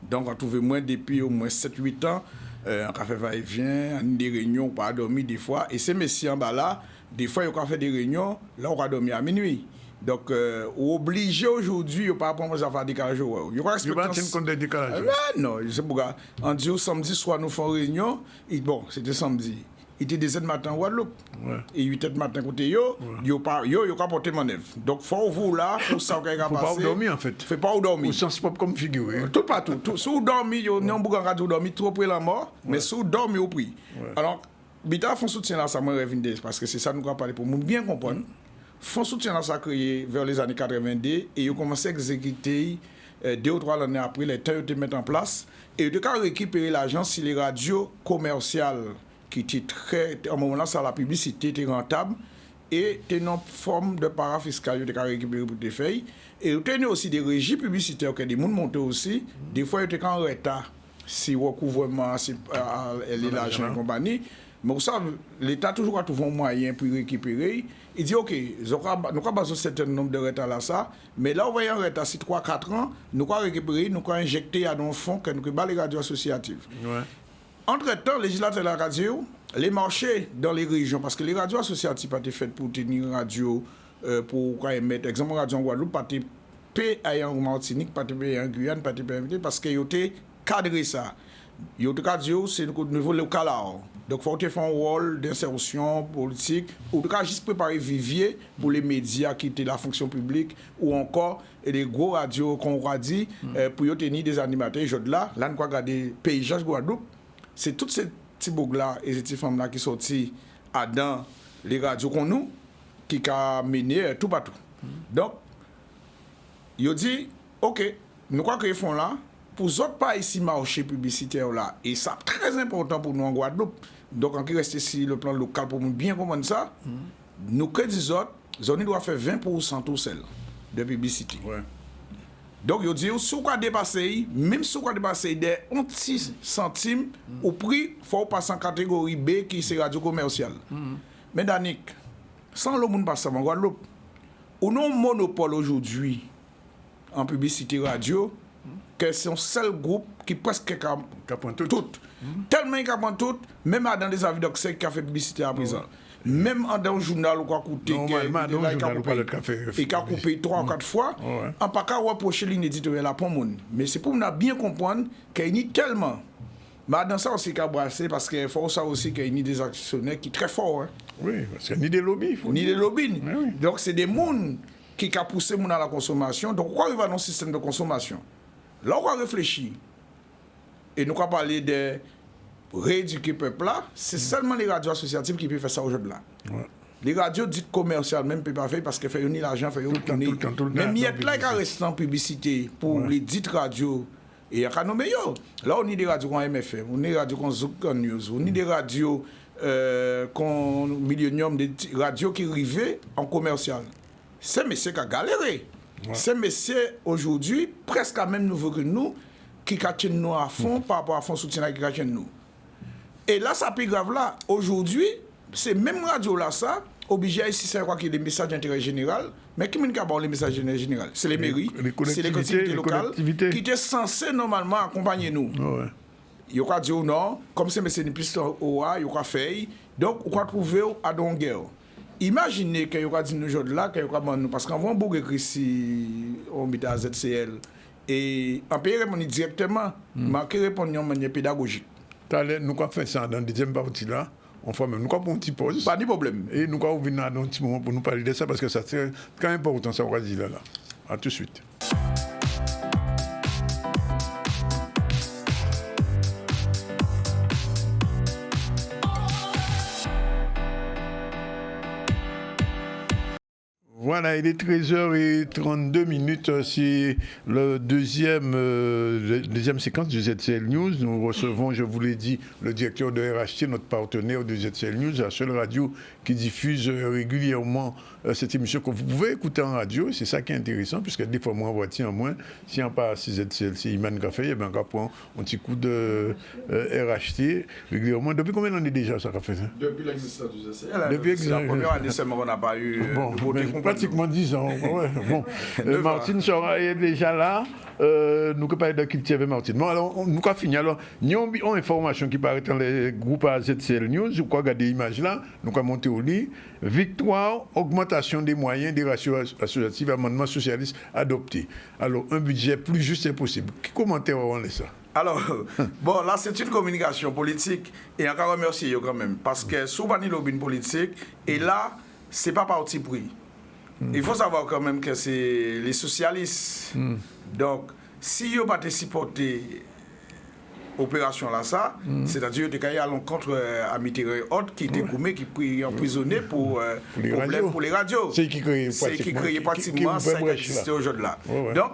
Speaker 12: Donc on trouve moins depuis au moins 7-8 ans, on a fait va-et-vient, on a des réunions, on a dormi des fois, et ces messieurs en bas là, des fois on a fait des réunions, là on a dormi à minuit. Donc, obligé aujourd'hui, il n'y a pas de faire décalage. Il n'y a pas
Speaker 1: de compte de décalage.
Speaker 12: Non, c'est pourquoi. On dit samedi soir, nous faisons réunion. Bon, c'était samedi. Il était 2h du matin à Guadeloupe. Et 8h du matin côté yo, yo pas porté manœuvre. Donc faut vous là pour ça qu'il va passer.
Speaker 1: Faut pas dormir en fait.
Speaker 12: Faut pas dormir.
Speaker 1: Au sens propre comme figure.
Speaker 12: Tout partout. Si vous dormez, yo non bougan radio dormir trop près la mort, mais si vous dormez au prix. Alors, bita font soutien là ça me revient parce que c'est ça nous va parler pour nous bien comprendre. Font soutien là ça créé vers les années 82 et ils ont commencé à exécuter 2 ou 3 années après les temps de mettre en place et de cas récupérer l'argent sur les radios commerciales qui était très, à un moment-là, ça, la publicité était rentable et était une forme de parafiscal qui était récupéré pour des feuilles. Et il y a aussi des régies publicitaires que des gens montaient aussi. Des fois, il était en retard si recouvrement, si l'argent et compagnie. Mais vous savez, l'État toujours a trouvé un moyen pour récupérer. Il dit, OK, nous avons besoin d'un certain nombre de retards là, ça. Mais là, on voit un retard, si 3-4 ans, nous avons récupéré, nous avons injecté à nos fonds que nous avons les radios associatives. Entre-temps, les législateurs de la radio, les marchés dans les régions, parce que les radios associatives n'ont pas été faites pour tenir radio, pour émettre, exemple, radio en Guadeloupe, pas été payé en Martinique, pas été payé en Guyane, pas été payé parce qu'ils ont cadré ça. Les radio, c'est au niveau local. Donc, il faut faire un rôle d'insertion politique, ou en tout cas, juste préparer vivier pour les médias qui étaient la fonction publique, ou encore les gros radios qu'on a dit, pour tenir des animateurs. Là, nous avons regardé paysage Guadeloupe. C'est toutes ces petits bougs-là et ces petites femmes-là qui sont sortis dans les radios qu'on nous, qui ont mené tout partout. Donc, ils dit, OK, nous croyons qu'ils font là, pour les autres pas ici marché publicitaire là, et ça très important pour nous en Guadeloupe. Donc, en qui reste ici le plan local pour bien comprendre ça, nous que des autres, ils doivent faire 20% tout seul de publicité. Donc, je dis, si vous avez dépassé, même si vous avez dépassé des 11 centimes, au prix, il faut passer en catégorie B qui est radio commerciale. Mais Danick, sans le monde passe en Guadeloupe, on a un monopole aujourd'hui en publicité radio, que c'est un seul groupe qui presque capante tout. Tellement il capante tout, même dans des avis d'accès qui a fait publicité à présent. Même dans un journal où on a coupé, et qui a coupé 3 ou 4 fois, on ne peut pas reprocher l'inéditorial à monde. Mais c'est pour nous bien comprendre qu'il y a tellement. Mais dans ça aussi, qu'il a brassé, parce qu'il faut ça aussi qu'il y a des actionnaires qui sont très forts.
Speaker 1: Oui, parce qu'il y a ni des lobbies.
Speaker 12: Ni des lobbies. Donc c'est des gens qui ont poussé à la consommation. Donc pourquoi il va dans le système de consommation? Là, on va réfléchir. Et nous allons parler de rééduquer le peuple là, c'est seulement les radios associatives qui peuvent faire ça aujourd'hui là. Les radios dites commerciales même ne peuvent pas faire parce qu'elles font ni l'argent, elles font tout le temps. Même il y a là qui restent en publicité pour les dites radios. Et il y a nos meilleurs. Là, on a des radios comme MFM, on a des radios comme Zouk News, on a des radios comme Millennium, des radios qui arrivent en commercial. C'est messieurs qui a galéré. C'est messieurs aujourd'hui, presque à même niveau que nous, qui cachent nous à fond par rapport à fond soutien qui cachent nous. Et là, ça plus grave là. Aujourd'hui, c'est même radio là, ça, obligé ici, c'est quoi qu'il y a des messages d'intérêt général. Mais qui m'a les messages d'intérêt général? C'est les mairies, c'est les collectivités locales qui étaient censées normalement accompagner nous. Il y a dit non, comme c'est M. Nipis OA, il y a fait. Donc, on va trouver à Donguer. Imaginez qu'il y a dit nous aujourd'hui là, qu'il y a nous, parce qu'on va beaucoup écrire ici, on met à ZCL. Et on peut répondre directement, mais on peut répondre de manière pédagogique.
Speaker 1: Nous allons faire ça dans la deuxième partie là. On fait même, nous avons un petit pause.
Speaker 12: Pas de problème.
Speaker 1: Et nous allons venir dans un petit moment pour nous parler de ça parce que ça c'est quand même important, ça on va dire là. À tout de suite. Voilà, il est 13h32. C'est le deuxième séquence du ZCL News. Nous recevons, je vous l'ai dit, le directeur de RHT, notre partenaire de ZCL News, la seule radio qui diffuse régulièrement cette émission que vous pouvez écouter en radio. C'est ça qui est intéressant, puisque des fois, moi, on voit, tiens, moins, si on passe à ZCL, c'est Iman Café, eh bien, on prend un petit coup de RHT régulièrement. Depuis combien d'années déjà ça a fait ça?
Speaker 12: Depuis l'existence du ZCL. Depuis la première année seulement qu'on n'a pas eu.
Speaker 1: Bon, pratiquement 10 ans. Ouais. Bon. Martine sera déjà là. Nous allons parler de culture avec Martine. Bon, alors, nous allons finir. Alors, nous avons une information qui paraît dans les groupes AZCL News. Vous pouvez regarder l'image là. Nous allons monter au lit. Victoire, augmentation des moyens des ratios associatifs, amendement socialiste adopté. Alors, un budget plus juste est possible. Quel commentaire on laisse ça?
Speaker 12: Alors, bon, là, c'est une communication politique et on va remercier quand même. Parce que souvent, il y a une politique et là, ce n'est pas parti pris. Il faut savoir quand même que c'est les socialistes. Donc, si ils n'ont pas supporté l'opération là, ça, c'est-à-dire que y a l'encontre à Mitterrand et autres qui étaient gourmés, qui étaient emprisonnés pour les radios.
Speaker 1: C'est qui créait
Speaker 12: pratiquement ça qui existait aujourd'hui là. Donc,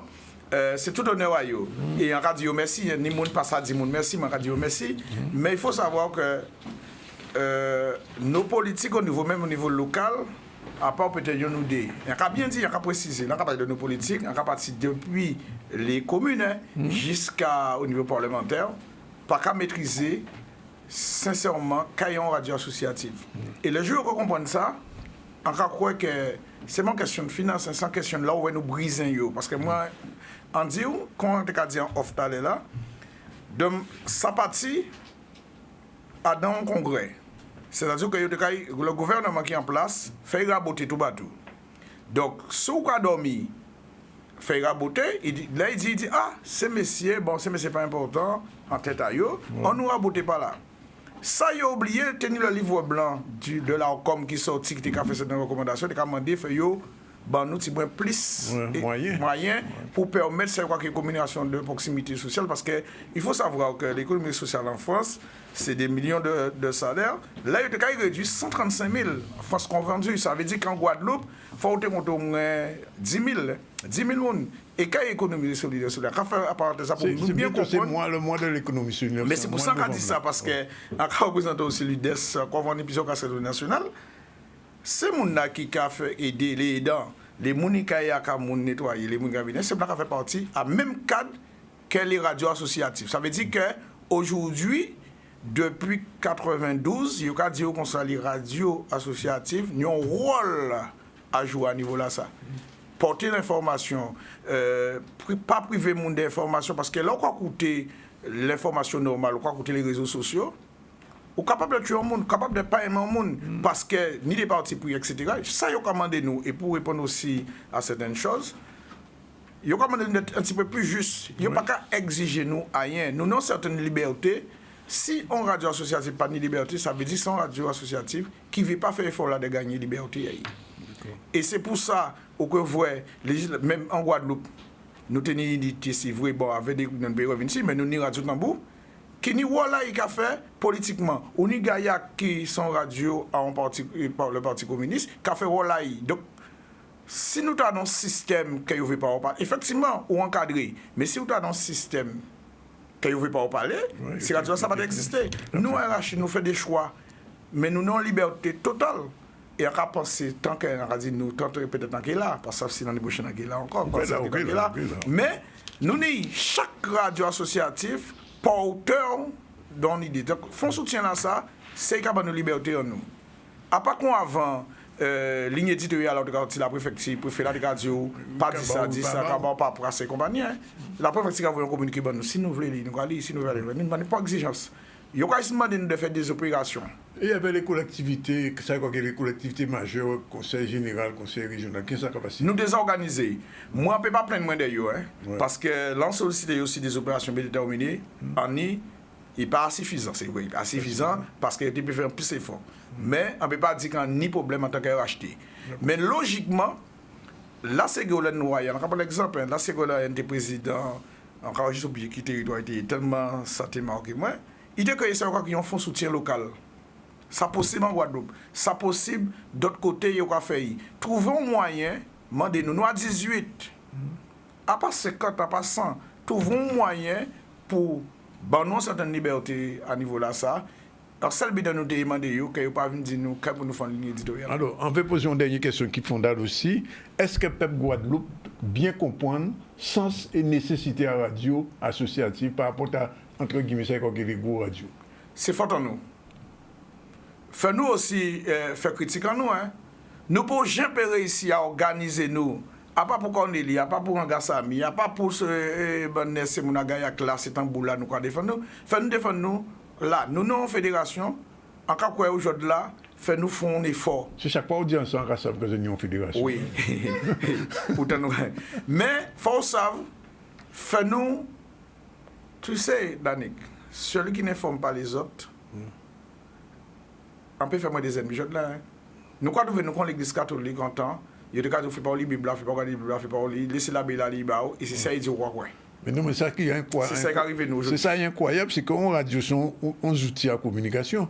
Speaker 12: c'est tout honneur à eux. Et en radio, merci. Ni monde passe à dire merci, mais en radio, merci. Mais il faut savoir que nos politiques, même au niveau local, à part peut-être nous deux, on a bien dit, on a précisé, on a parlé de nos politiques, on a parti depuis les communes jusqu'au niveau parlementaire, pas qu'à maîtriser sincèrement caillon radio associatif. Et le jour où on comprend ça, on croit que c'est pas une question de finance, c'est une question de là où nous brisons. Parce que moi, on dit, quand on a dit en off là, de sa partie à dans un congrès. C'est-à-dire que le gouvernement qui est en place fait raboter tout bateau. Donc, si vous avez dormi, fait raboter, il dit, ah, c'est messieurs, bon, c'est messieurs pas important, en tête à eux, on nous rabote pas là. Ça, il a oublié, tenir le livre blanc de la OCOM qui sorti, qui a fait cette recommandation, qui a demandé, fait yo, ben, nous avons plus moyens pour permettre cette communication de proximité sociale, parce qu'il faut savoir que l'économie sociale en France, c'est des millions de salaires. Là, il a réduit 135 000 France convendus. Ça veut dire qu'en Guadeloupe, il faut compter au moins 10 000 personnes. Et quand l'économie solidaire, quand faire apparaître ça pour nous bien comprendre.
Speaker 1: C'est le mois de l'économie solidaire.
Speaker 12: Mais c'est pour ça qu'on dit ça, parce que, quand on représente aussi l'UDES, quand on est plusieurs cassettes nationales, c'est mon qui a fait aider les aidants, les mounika qui a nettoyer, les mounika c'est pour ça qu'on fait partie à même cadre que les radios associatives. Ça veut dire qu'aujourd'hui, depuis 92, il y a dit que les radios associatives ont un rôle à jouer à niveau là ça. Porter l'information, pas priver le monde d'information, parce que là, on va coûter l'information normale, on va coûter les réseaux sociaux, on est capable de tuer un monde, capable de pas aimer un monde, parce que ni les partis pris, etc. Ça, ils ont commandé nous, et pour répondre aussi à certaines choses, ils ont commandé d'être un petit peu plus juste. Ils n'ont pas qu'à exiger nous rien. Nous avons certaines libertés. Si on radio associative pas de liberté, ça veut dire que c'est une radio associative qui ne veut pas faire effort là de gagner liberté. Et c'est pour ça que vous voyez, même en Guadeloupe, nous tenons une unité, c'est vrai, bon, avec des revenus, mais nous avons radio tambour, qui ni voilà il a fait politiquement, ou ni Gaïa qui sont radio à le Parti communiste, qui a fait voilà. Donc, si nous avons un système que vous ne veut pas en parler, effectivement, ou encadré, mais si nous avons un système que vous ne veut pas en parler, c'est radio, ça va pas exister. Nous, RH, nous faisons des choix, mais nous avons une liberté totale. Et on a pensé, tant qu'on a dit, nous, tant peut-être tant qu'il est là, parce que si l'année prochaine, il est là encore, mais nous avons chaque radio associative porteur dans l'idée. Donc, font soutien à ça, c'est qu'il y a une liberté en nous. À part qu'on avant, ligne éditoriale de la préfecture, préfet de la radio, pas dit ça, pas presse et compagnie. La préfecture a voulu communiquer avec nous. Si nous voulons, nous allons, si nous voulons, nous n'avons pas d'exigence. Il y a demandé de faire des opérations.
Speaker 1: Et il y avait les collectivités, ça quoi que les collectivités majeures, conseil général, conseil régional, qu'est-ce que ça capacité?
Speaker 12: Nous désorganiser. Moi, je ne peux pas prendre moins de eux, parce que l'on sollicite aussi des opérations déterminées, en il n'est pas suffisant, c'est vrai, pas suffisant parce qu'il peut faire plus d'efforts. Mais on ne peut pas dire qu'il n'y a ni problème en tant qu'acheté. Mais logiquement, la Ségolène Noyer, on prend l'exemple, la Ségolène était président, encore juste oublié qui territoire était tellement santé marqué moi. Il dit que c'est encore qu'ils ont un soutien local. Ça possible en Guadeloupe. Ça possible d'autre côté, il y a fait. Trouvons un moyen, demandez-nous, nous à 18, à pas 50, à pas 100, trouvons un moyen pour nous certaines libertés à niveau là ça. Alors, celle qui nous demande, que vous ne pas venir dire nous, pour nous faire une ligne éditoriale.
Speaker 1: Alors, on va poser une dernière question qui est fondamentale aussi. Est-ce que le peuple Guadeloupe bien comprendre sens et nécessité à la radio associative par rapport à, entre guillemets, les gros radios?
Speaker 12: C'est fort en nous. Fais-nous aussi faire critique en nous. nous pouvons jamais réussir à organiser nous. À pas pour Cornélie, à pas pour Ngassami, à pas pour ce Nesse Mounagaya classe et Tamboula, nous quoi défendre nous. Fais-nous défendre nous. Là, nous sommes en fédération. En cas quoi aujourd'hui là, fais-nous faire un effort.
Speaker 1: C'est chaque fois audience en Ngassami que nous sommes en fédération.
Speaker 12: Oui. Pourtant, nous. Mais, faut savoir, fais-nous, tu sais, Danick, celui qui n'informe pas les autres, on peut faire moi des ennemis aujourd'hui là. Hein. Nous, quand nous venons l'église catholique en temps, il y a des cas où on ne fait pas la Bible, on ne fait pas la Bible, on ne fait pas la Bible, laissez la Bible à l'Ibao, et c'est ça, il dit quoi.
Speaker 1: Mais non, mais ça qui est incroyable.
Speaker 12: C'est ça qui arrive nous.
Speaker 1: C'est ça qui est incroyable, c'est qu'on radio sont on outils à communication.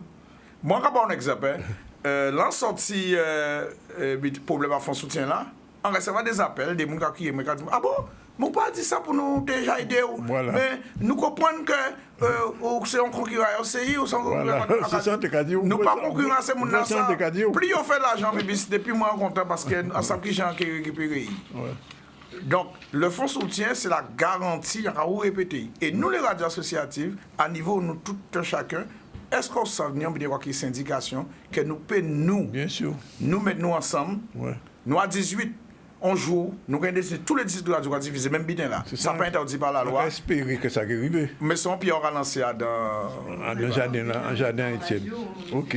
Speaker 12: Moi, quand on un exemple, l'an sorti problème à fond soutien là, on recevait des appels, des gens qui me disent ah bon, mon pas dit ça pour nous déjà aider.
Speaker 1: Voilà.
Speaker 12: Mais nous comprenons que c'est un concurrent OCI ou sans concurrent.
Speaker 1: C'est ça, tu as dit.
Speaker 12: Nous pas concurrent, c'est mon ça. Plus on fait l'argent, mais depuis moi, on content parce qu'on sait que les gens qui récupèrent. Donc, le fonds soutien, c'est la garantie, à vous répéter. Et nous, les radios associatives, à niveau, nous, tout chacun, est-ce qu'on s'en vient de voir qu'il y a une syndication que nous payons, nous,
Speaker 1: bien sûr,
Speaker 12: nous mettons ensemble, nous à 18, on joue, nous gagnons tous les 18 radios à diviser, même bien là. Ça n'est pas interdit par la loi.
Speaker 1: On va espérer que ça arrive.
Speaker 12: Mais son pied aura lancé dans
Speaker 1: un jardin Étienne. Ok.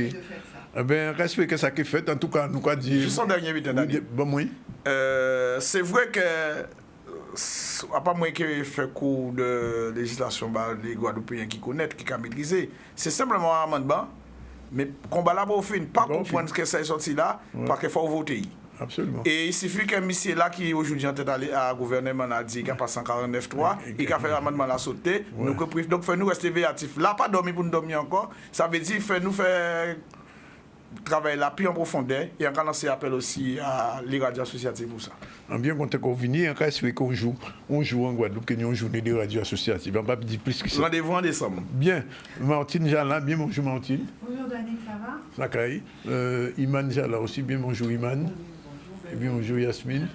Speaker 1: Eh bien, respect que ça qui fait, en tout cas, nous avons dit.
Speaker 12: Juste son dernier invité, Daniel.
Speaker 1: Bon, oui.
Speaker 12: C'est vrai que, à part moi qui ai fait cours de législation, les Guadeloupéens qui connaissent, qui ont maîtrisé, c'est simplement un amendement, mais combat là pour fin, pas comprendre ce que ça est sorti là, parce qu'il faut voter.
Speaker 1: Absolument.
Speaker 12: Et il suffit qu'un monsieur là qui aujourd'hui en tête à gouvernement a dit qu'il a passé 149.3 et qu'il a fait l'amendement là sauter, donc fait nous rester véatifs. Là, pas dormir pour nous dormir encore, ça veut dire fait nous faire travailler là plus en profondeur et on a lancé appel aussi à les radios associatives pour ça.
Speaker 1: En bien qu'on est convenu, en cas qu'on joue en Guadeloupe, qu'il y a une journée de radios associatives. On ne va pas dire plus que ça.
Speaker 12: Rendez-vous en décembre.
Speaker 1: Bien. Martine Jala, bien bonjour Martine.
Speaker 13: Bonjour Danick, ça va?
Speaker 1: Ça caille. Iman Jala aussi, bien bonjour Iman. Et bien bonjour Yasmine.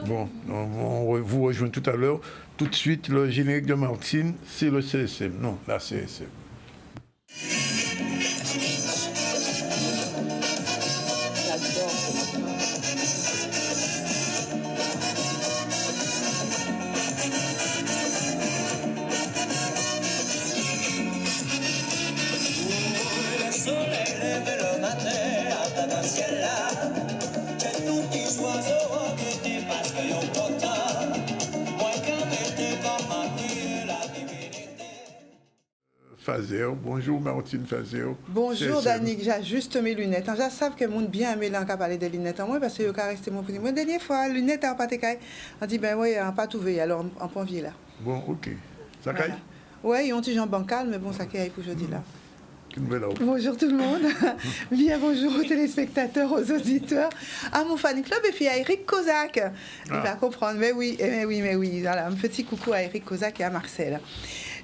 Speaker 1: Bon, on vous rejoint tout à l'heure. Tout de suite, le générique de Martine, c'est le CSM. Non, la CSM. Fazer. Bonjour Martine Fazer.
Speaker 13: Bonjour Danick, j'ai juste mes lunettes. Je sais que mon bien aimé là parler des lunettes en moi parce que je suis resté mon petit. Moi dernière fois lunettes en pas tecaille. On dit ben oui, on pas tout veillé alors on prend vie là.
Speaker 1: Bon, OK. Ça caille.
Speaker 13: Ouais, ils ont dit Jean bancal mais bon ça caille pour jeudi là.
Speaker 1: Bonjour
Speaker 13: tout le monde. Bien bonjour aux téléspectateurs, aux auditeurs, à mon fan club et puis à Eric Kozak. Il va comprendre. Mais oui. Voilà, un petit coucou à Eric Kozak et à Marcel.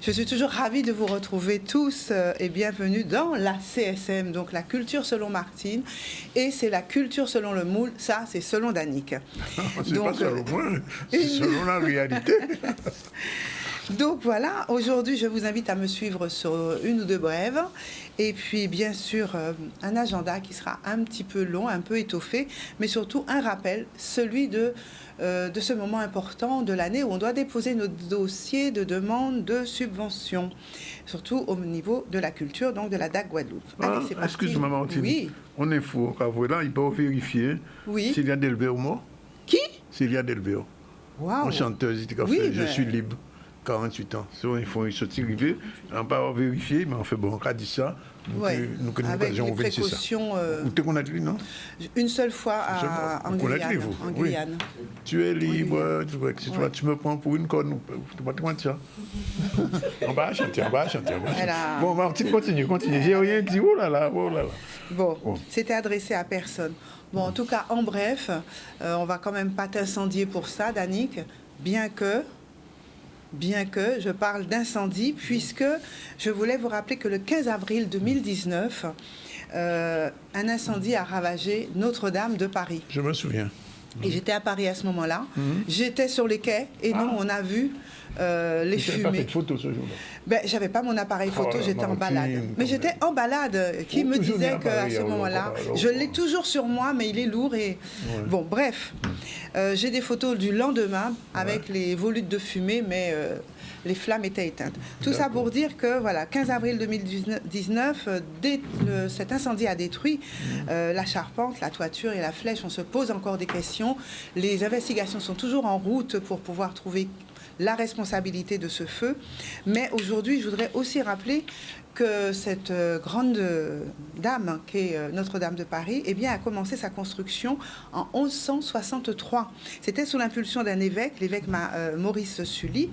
Speaker 13: Je suis toujours ravie de vous retrouver tous et bienvenue dans la CSM, donc la culture selon Martine. Et c'est la culture selon le moule, ça c'est selon Danick.
Speaker 1: C'est donc, pas selon moi, c'est selon la réalité.
Speaker 13: Donc voilà, aujourd'hui je vous invite à me suivre sur une ou deux brèves et puis bien sûr un agenda qui sera un petit peu long, un peu étoffé, mais surtout un rappel, celui de ce moment important de l'année où on doit déposer notre dossier de demande de subvention, surtout au niveau de la culture, donc de la DAC Guadeloupe.
Speaker 1: Excuse-moi Martine,
Speaker 13: oui.
Speaker 1: On est fou, là, il peut vérifier Célia Delveo mort.
Speaker 13: Qui?
Speaker 1: Célia Delveo.
Speaker 13: Wow.
Speaker 1: Une chanteuse qui a fait Je suis libre. 48 ans. Il faut sortir arriver. On ne va pas vérifier, mais on fait bon, on a dit ça. Nous connaissons l'occasion de ça. Où t'es qu'on a dit, non? Une
Speaker 13: seule fois en Guyane.
Speaker 1: Tu es libre, tu me prends pour une conne. Tu vas te dire ça. On va chanter. Bon, Martine, continue. J'ai rien dit. Oh là là.
Speaker 13: Bon, c'était adressé à personne. Bon, en tout cas, en bref, on va quand même pas t'incendier pour ça, Danick, bien que je parle d'incendie, puisque je voulais vous rappeler que le 15 avril 2019, un incendie a ravagé Notre-Dame de Paris.
Speaker 1: Je me souviens.
Speaker 13: Et j'étais à Paris à ce moment-là. J'étais sur les quais et nous, on a vu les fumées. Tu n'avais pas fait de photos ce jour-là? Ben, j'avais pas mon appareil photo, j'étais en balade. Mais j'étais en balade. Qui me disait qu'à ce moment-là, je l'ai toujours sur moi, mais il est lourd. Et... Bon, bref. J'ai des photos du lendemain avec les volutes de fumée, mais les flammes étaient éteintes. Tout ça pour dire que, voilà, 15 avril 2019, cet incendie a détruit la charpente, la toiture et la flèche. On se pose encore des questions. Les investigations sont toujours en route pour pouvoir trouver la responsabilité de ce feu. Mais aujourd'hui, je voudrais aussi rappeler que cette grande dame, qui est Notre-Dame de Paris, eh bien, a commencé sa construction en 1163. C'était sous l'impulsion d'un évêque, l'évêque Maurice Sully.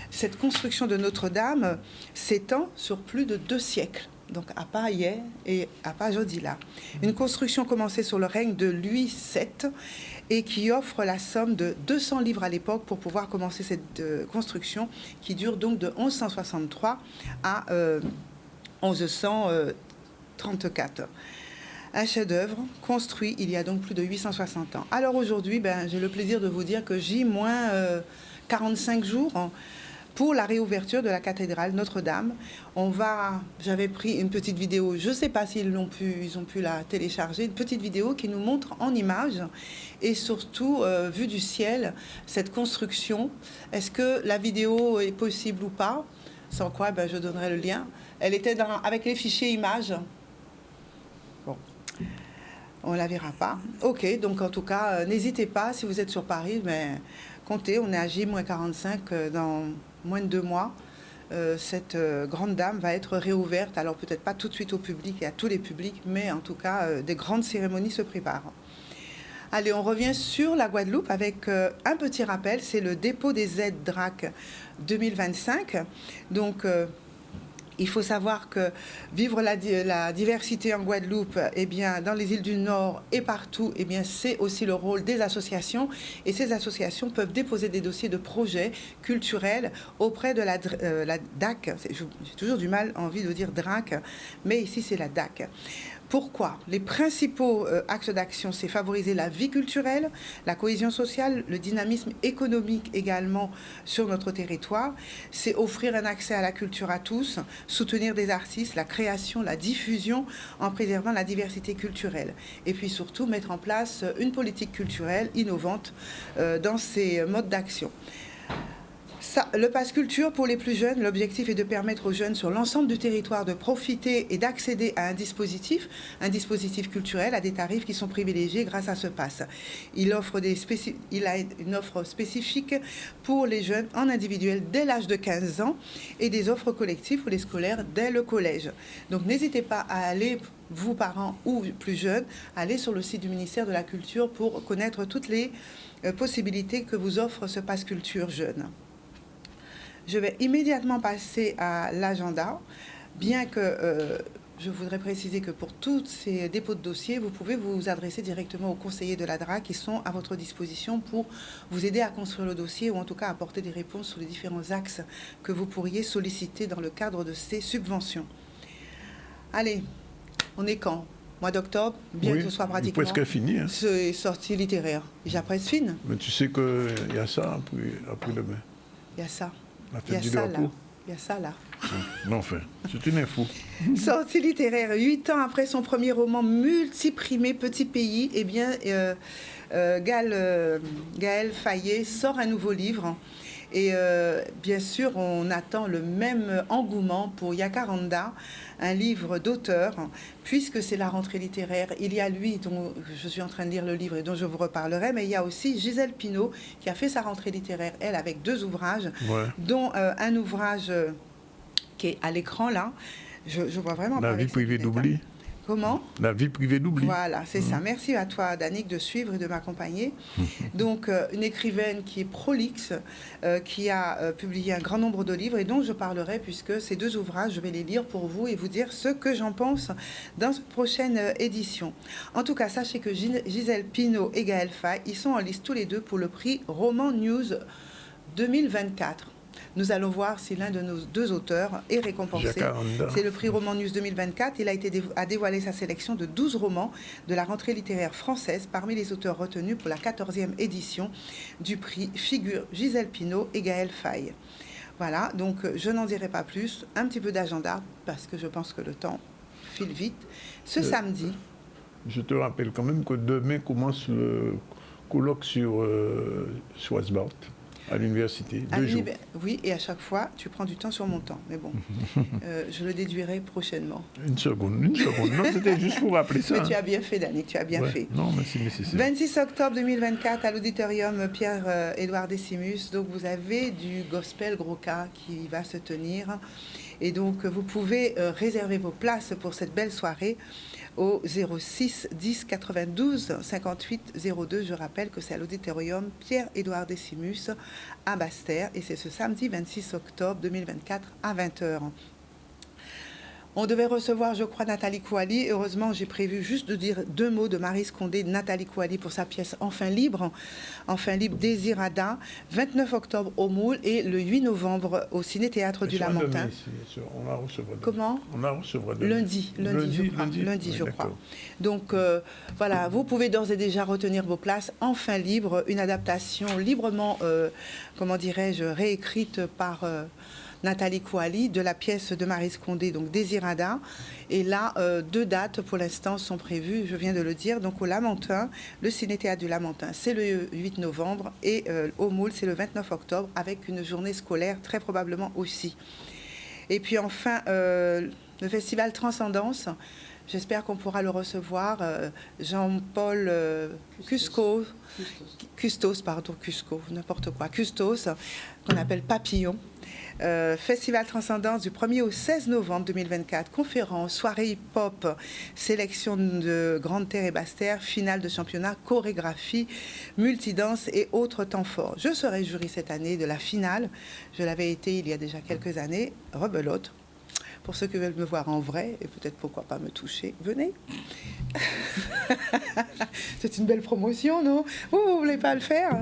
Speaker 13: Cette construction de Notre-Dame s'étend sur plus de 2 siècles. Donc à pas hier et à pas jeudi là. Une construction commencée sous le règne de Louis VII et qui offre la somme de 200 livres à l'époque pour pouvoir commencer cette construction qui dure donc de 1163 à 1134. Un chef-d'œuvre construit il y a donc plus de 860 ans. Alors aujourd'hui, j'ai le plaisir de vous dire que J-45 jours pour la réouverture de la cathédrale Notre-Dame. J'avais pris une petite vidéo, je ne sais pas s'ils ont pu la télécharger, une petite vidéo qui nous montre en images et surtout, vue du ciel, cette construction. Est-ce que la vidéo est possible ou pas? Sans quoi, je donnerai le lien. Elle était avec les fichiers images. Bon, on ne la verra pas. Ok, donc en tout cas, n'hésitez pas, si vous êtes sur Paris, mais comptez, on est à J-45 dans moins de 2 mois. Cette grande dame va être réouverte, alors peut-être pas tout de suite au public et à tous les publics, mais en tout cas, des grandes cérémonies se préparent. Allez, on revient sur la Guadeloupe avec un petit rappel, c'est le dépôt des aides DRAC 2025. Donc, il faut savoir que vivre la diversité en Guadeloupe, eh bien, dans les îles du Nord et partout, eh bien, c'est aussi le rôle des associations. Et ces associations peuvent déposer des dossiers de projets culturels auprès de la DAC. J'ai toujours du mal envie de dire DRAC, mais ici, c'est la DAC. Pourquoi? Les principaux axes d'action, c'est favoriser la vie culturelle, la cohésion sociale, le dynamisme économique également sur notre territoire. C'est offrir un accès à la culture à tous, soutenir des artistes, la création, la diffusion en préservant la diversité culturelle. Et puis surtout, mettre en place une politique culturelle innovante dans ces modes d'action. Le Pass Culture, pour les plus jeunes, l'objectif est de permettre aux jeunes sur l'ensemble du territoire de profiter et d'accéder à un dispositif culturel à des tarifs qui sont privilégiés grâce à ce Pass. Il a une offre spécifique pour les jeunes en individuel dès l'âge de 15 ans et des offres collectives pour les scolaires dès le collège. Donc n'hésitez pas à aller, vous parents ou plus jeunes, aller sur le site du ministère de la Culture pour connaître toutes les possibilités que vous offre ce Pass Culture jeune. Je vais immédiatement passer à l'agenda, bien que je voudrais préciser que pour tous ces dépôts de dossiers, vous pouvez vous adresser directement aux conseillers de la DRAC qui sont à votre disposition pour vous aider à construire le dossier ou en tout cas apporter des réponses sur les différents axes que vous pourriez solliciter dans le cadre de ces subventions. Allez, on est quand? Mois d'octobre, bien que ce soit pratiquement
Speaker 1: presque fini. Hein.
Speaker 13: C'est sortie littéraire. Déjà presque fine.
Speaker 1: Mais tu sais qu'il y a ça après demain.
Speaker 13: Il y a ça.
Speaker 1: Il y a ça là.
Speaker 13: Il y a ça là.
Speaker 1: Non, enfin, c'est une info.
Speaker 13: Sortie littéraire. 8 ans après son premier roman multiprimé, Petit Pays, eh bien, Gaël Fayet sort un nouveau livre. Et bien sûr, on attend le même engouement pour Yacaranda, un livre d'auteur, puisque c'est la rentrée littéraire. Il y a lui, dont je suis en train de lire le livre et dont je vous reparlerai, mais il y a aussi Gisèle Pinault, qui a fait sa rentrée littéraire, elle, avec 2 ouvrages, dont un ouvrage qui est à l'écran, là. Je vois vraiment
Speaker 1: La vie privée d'oubli.
Speaker 13: Comment?
Speaker 1: La vie privée d'oubli.
Speaker 13: Voilà, c'est ça. Merci à toi, Danick, de suivre et de m'accompagner. Donc, une écrivaine qui est prolixe, qui a publié un grand nombre de livres et dont je parlerai, puisque ces 2 ouvrages, je vais les lire pour vous et vous dire ce que j'en pense dans cette prochaine édition. En tout cas, sachez que Gisèle Pinault et Gaël Fay, ils sont en liste tous les 2 pour le prix Roman News 2024. Nous allons voir si l'un de nos 2 auteurs est récompensé. C'est le prix Roman News 2024. Il a dévoilé sa sélection de 12 romans de la rentrée littéraire française parmi les auteurs retenus pour la 14e édition du prix Figure Gisèle Pinault et Gaël Faye. Voilà, donc je n'en dirai pas plus. Un petit peu d'agenda parce que je pense que le temps file vite. Ce samedi...
Speaker 1: Je te rappelle quand même que demain commence le colloque sur Schwarzbart à l'université. 2 jours.
Speaker 13: Oui, et à chaque fois, tu prends du temps sur mon temps. Mais bon, je le déduirai prochainement.
Speaker 1: Une seconde. Non, c'était juste pour rappeler ça.
Speaker 13: Mais tu as bien fait, Danick, tu as bien fait.
Speaker 1: Non, mais c'est nécessaire.
Speaker 13: 26 octobre 2024 à l'auditorium Pierre-Édouard Décimus. Donc, vous avez du gospel gros cas qui va se tenir. Et donc, vous pouvez réserver vos places pour cette belle soirée au 06 10 92 58 02. Je rappelle que c'est à l'auditorium Pierre-Édouard Décimus à Basse-Terre et c'est ce samedi 26 octobre 2024 à 20h. On devait recevoir, je crois, Nathalie Kouali. Heureusement, j'ai prévu juste de dire 2 mots de Maryse Condé, de Nathalie Kouali pour sa pièce Enfin libre, Désirada, 29 octobre au Moule et le 8 novembre au Ciné-Théâtre du Lamentin.
Speaker 1: On la recevra demain.
Speaker 13: Comment?
Speaker 1: On la recevra demain.
Speaker 13: Lundi, je crois. Donc, voilà, vous pouvez d'ores et déjà retenir vos places. Enfin libre, une adaptation librement, réécrite par... Nathalie Kouali, de la pièce de Maryse Condé, donc Désirada. Et là, 2 dates pour l'instant sont prévues, je viens de le dire. Donc au Lamentin, le Ciné-Théâtre du Lamentin, c'est le 8 novembre. Et au Moule, c'est le 29 octobre, avec une journée scolaire très probablement aussi. Et puis enfin, le Festival Transcendance. J'espère qu'on pourra le recevoir. Jean-Paul Custos, qu'on appelle Papillon. Festival Transcendance du 1er au 16 novembre 2024. Conférences, soirée hip-hop, sélection de Grande Terre et Basse-Terre, finale de championnat, chorégraphie, multidanse et autres temps forts. Je serai jury cette année de la finale. Je l'avais été il y a déjà quelques années. Rebelote. Pour ceux qui veulent me voir en vrai, et peut-être pourquoi pas me toucher, venez. C'est une belle promotion, non? Vous ne voulez pas le faire?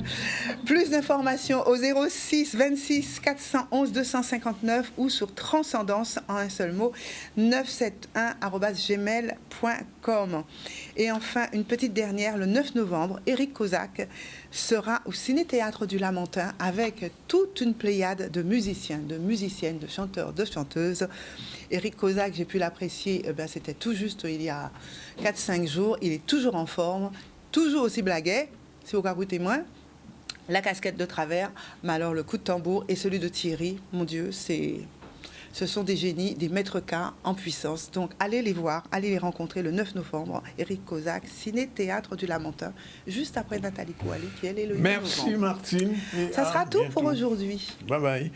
Speaker 13: Plus d'informations au 06 26 411 259 ou sur Transcendance, en un seul mot, 971@gmail.com. Et enfin, une petite dernière, le 9 novembre, Éric Kozak sera au Ciné-Théâtre du Lamentin avec toute une pléiade de musiciens, de musiciennes, de chanteurs, de chanteuses. Éric Kozak, j'ai pu l'apprécier, c'était tout juste il y a 4-5 jours. Il est toujours en forme, toujours aussi blaguet, si vous goûtez moins. La casquette de travers, mais alors le coup de tambour et celui de Thierry, mon Dieu, ce sont des génies, des maîtres cas en puissance. Donc, allez les voir, allez les rencontrer le 9 novembre. Éric Kozak, Ciné-Théâtre du Lamentin, juste après Nathalie Kouali, qui elle est le 8 novembre.
Speaker 1: Merci Martine.
Speaker 13: Ça sera tout pour aujourd'hui.
Speaker 1: Bye bye.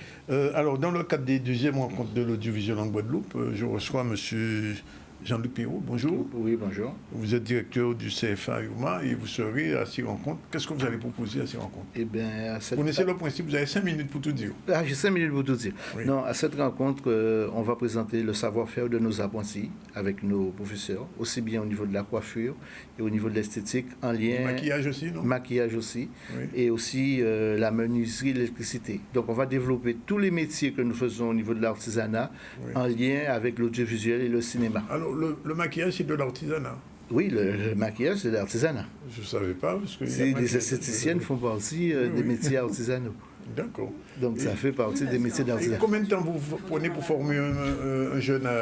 Speaker 1: Alors, dans le cadre des 2e rencontres de l'audiovisuel en Guadeloupe, je reçois monsieur Jean-Luc Pirot, bonjour.
Speaker 14: Oui, bonjour.
Speaker 1: Vous êtes directeur du CFA UMA et vous serez à ces rencontres. Qu'est-ce que vous allez proposer à ces rencontres?
Speaker 14: Eh bien,
Speaker 1: vous connaissez le principe, vous avez 5 minutes pour tout dire.
Speaker 14: J'ai 5 minutes pour tout dire. Oui. Non, à cette rencontre, on va présenter le savoir-faire de nos apprentis avec nos professeurs, aussi bien au niveau de la coiffure et au niveau de l'esthétique, en lien...
Speaker 1: Maquillage aussi, non?
Speaker 14: Maquillage aussi, oui. Et aussi la menuiserie, l'électricité. Donc, on va développer tous les métiers que nous faisons au niveau de l'artisanat, oui, en lien avec l'audiovisuel et le cinéma.
Speaker 1: Alors, le maquillage, c'est de l'artisanat?
Speaker 14: Oui, le maquillage, c'est de l'artisanat.
Speaker 1: Je ne savais pas. Parce que
Speaker 14: les esthéticiennes font partie des métiers artisanaux.
Speaker 1: D'accord.
Speaker 14: Donc, ça fait partie des métiers d'artisanat.
Speaker 1: Combien de temps vous prenez pour former un jeune à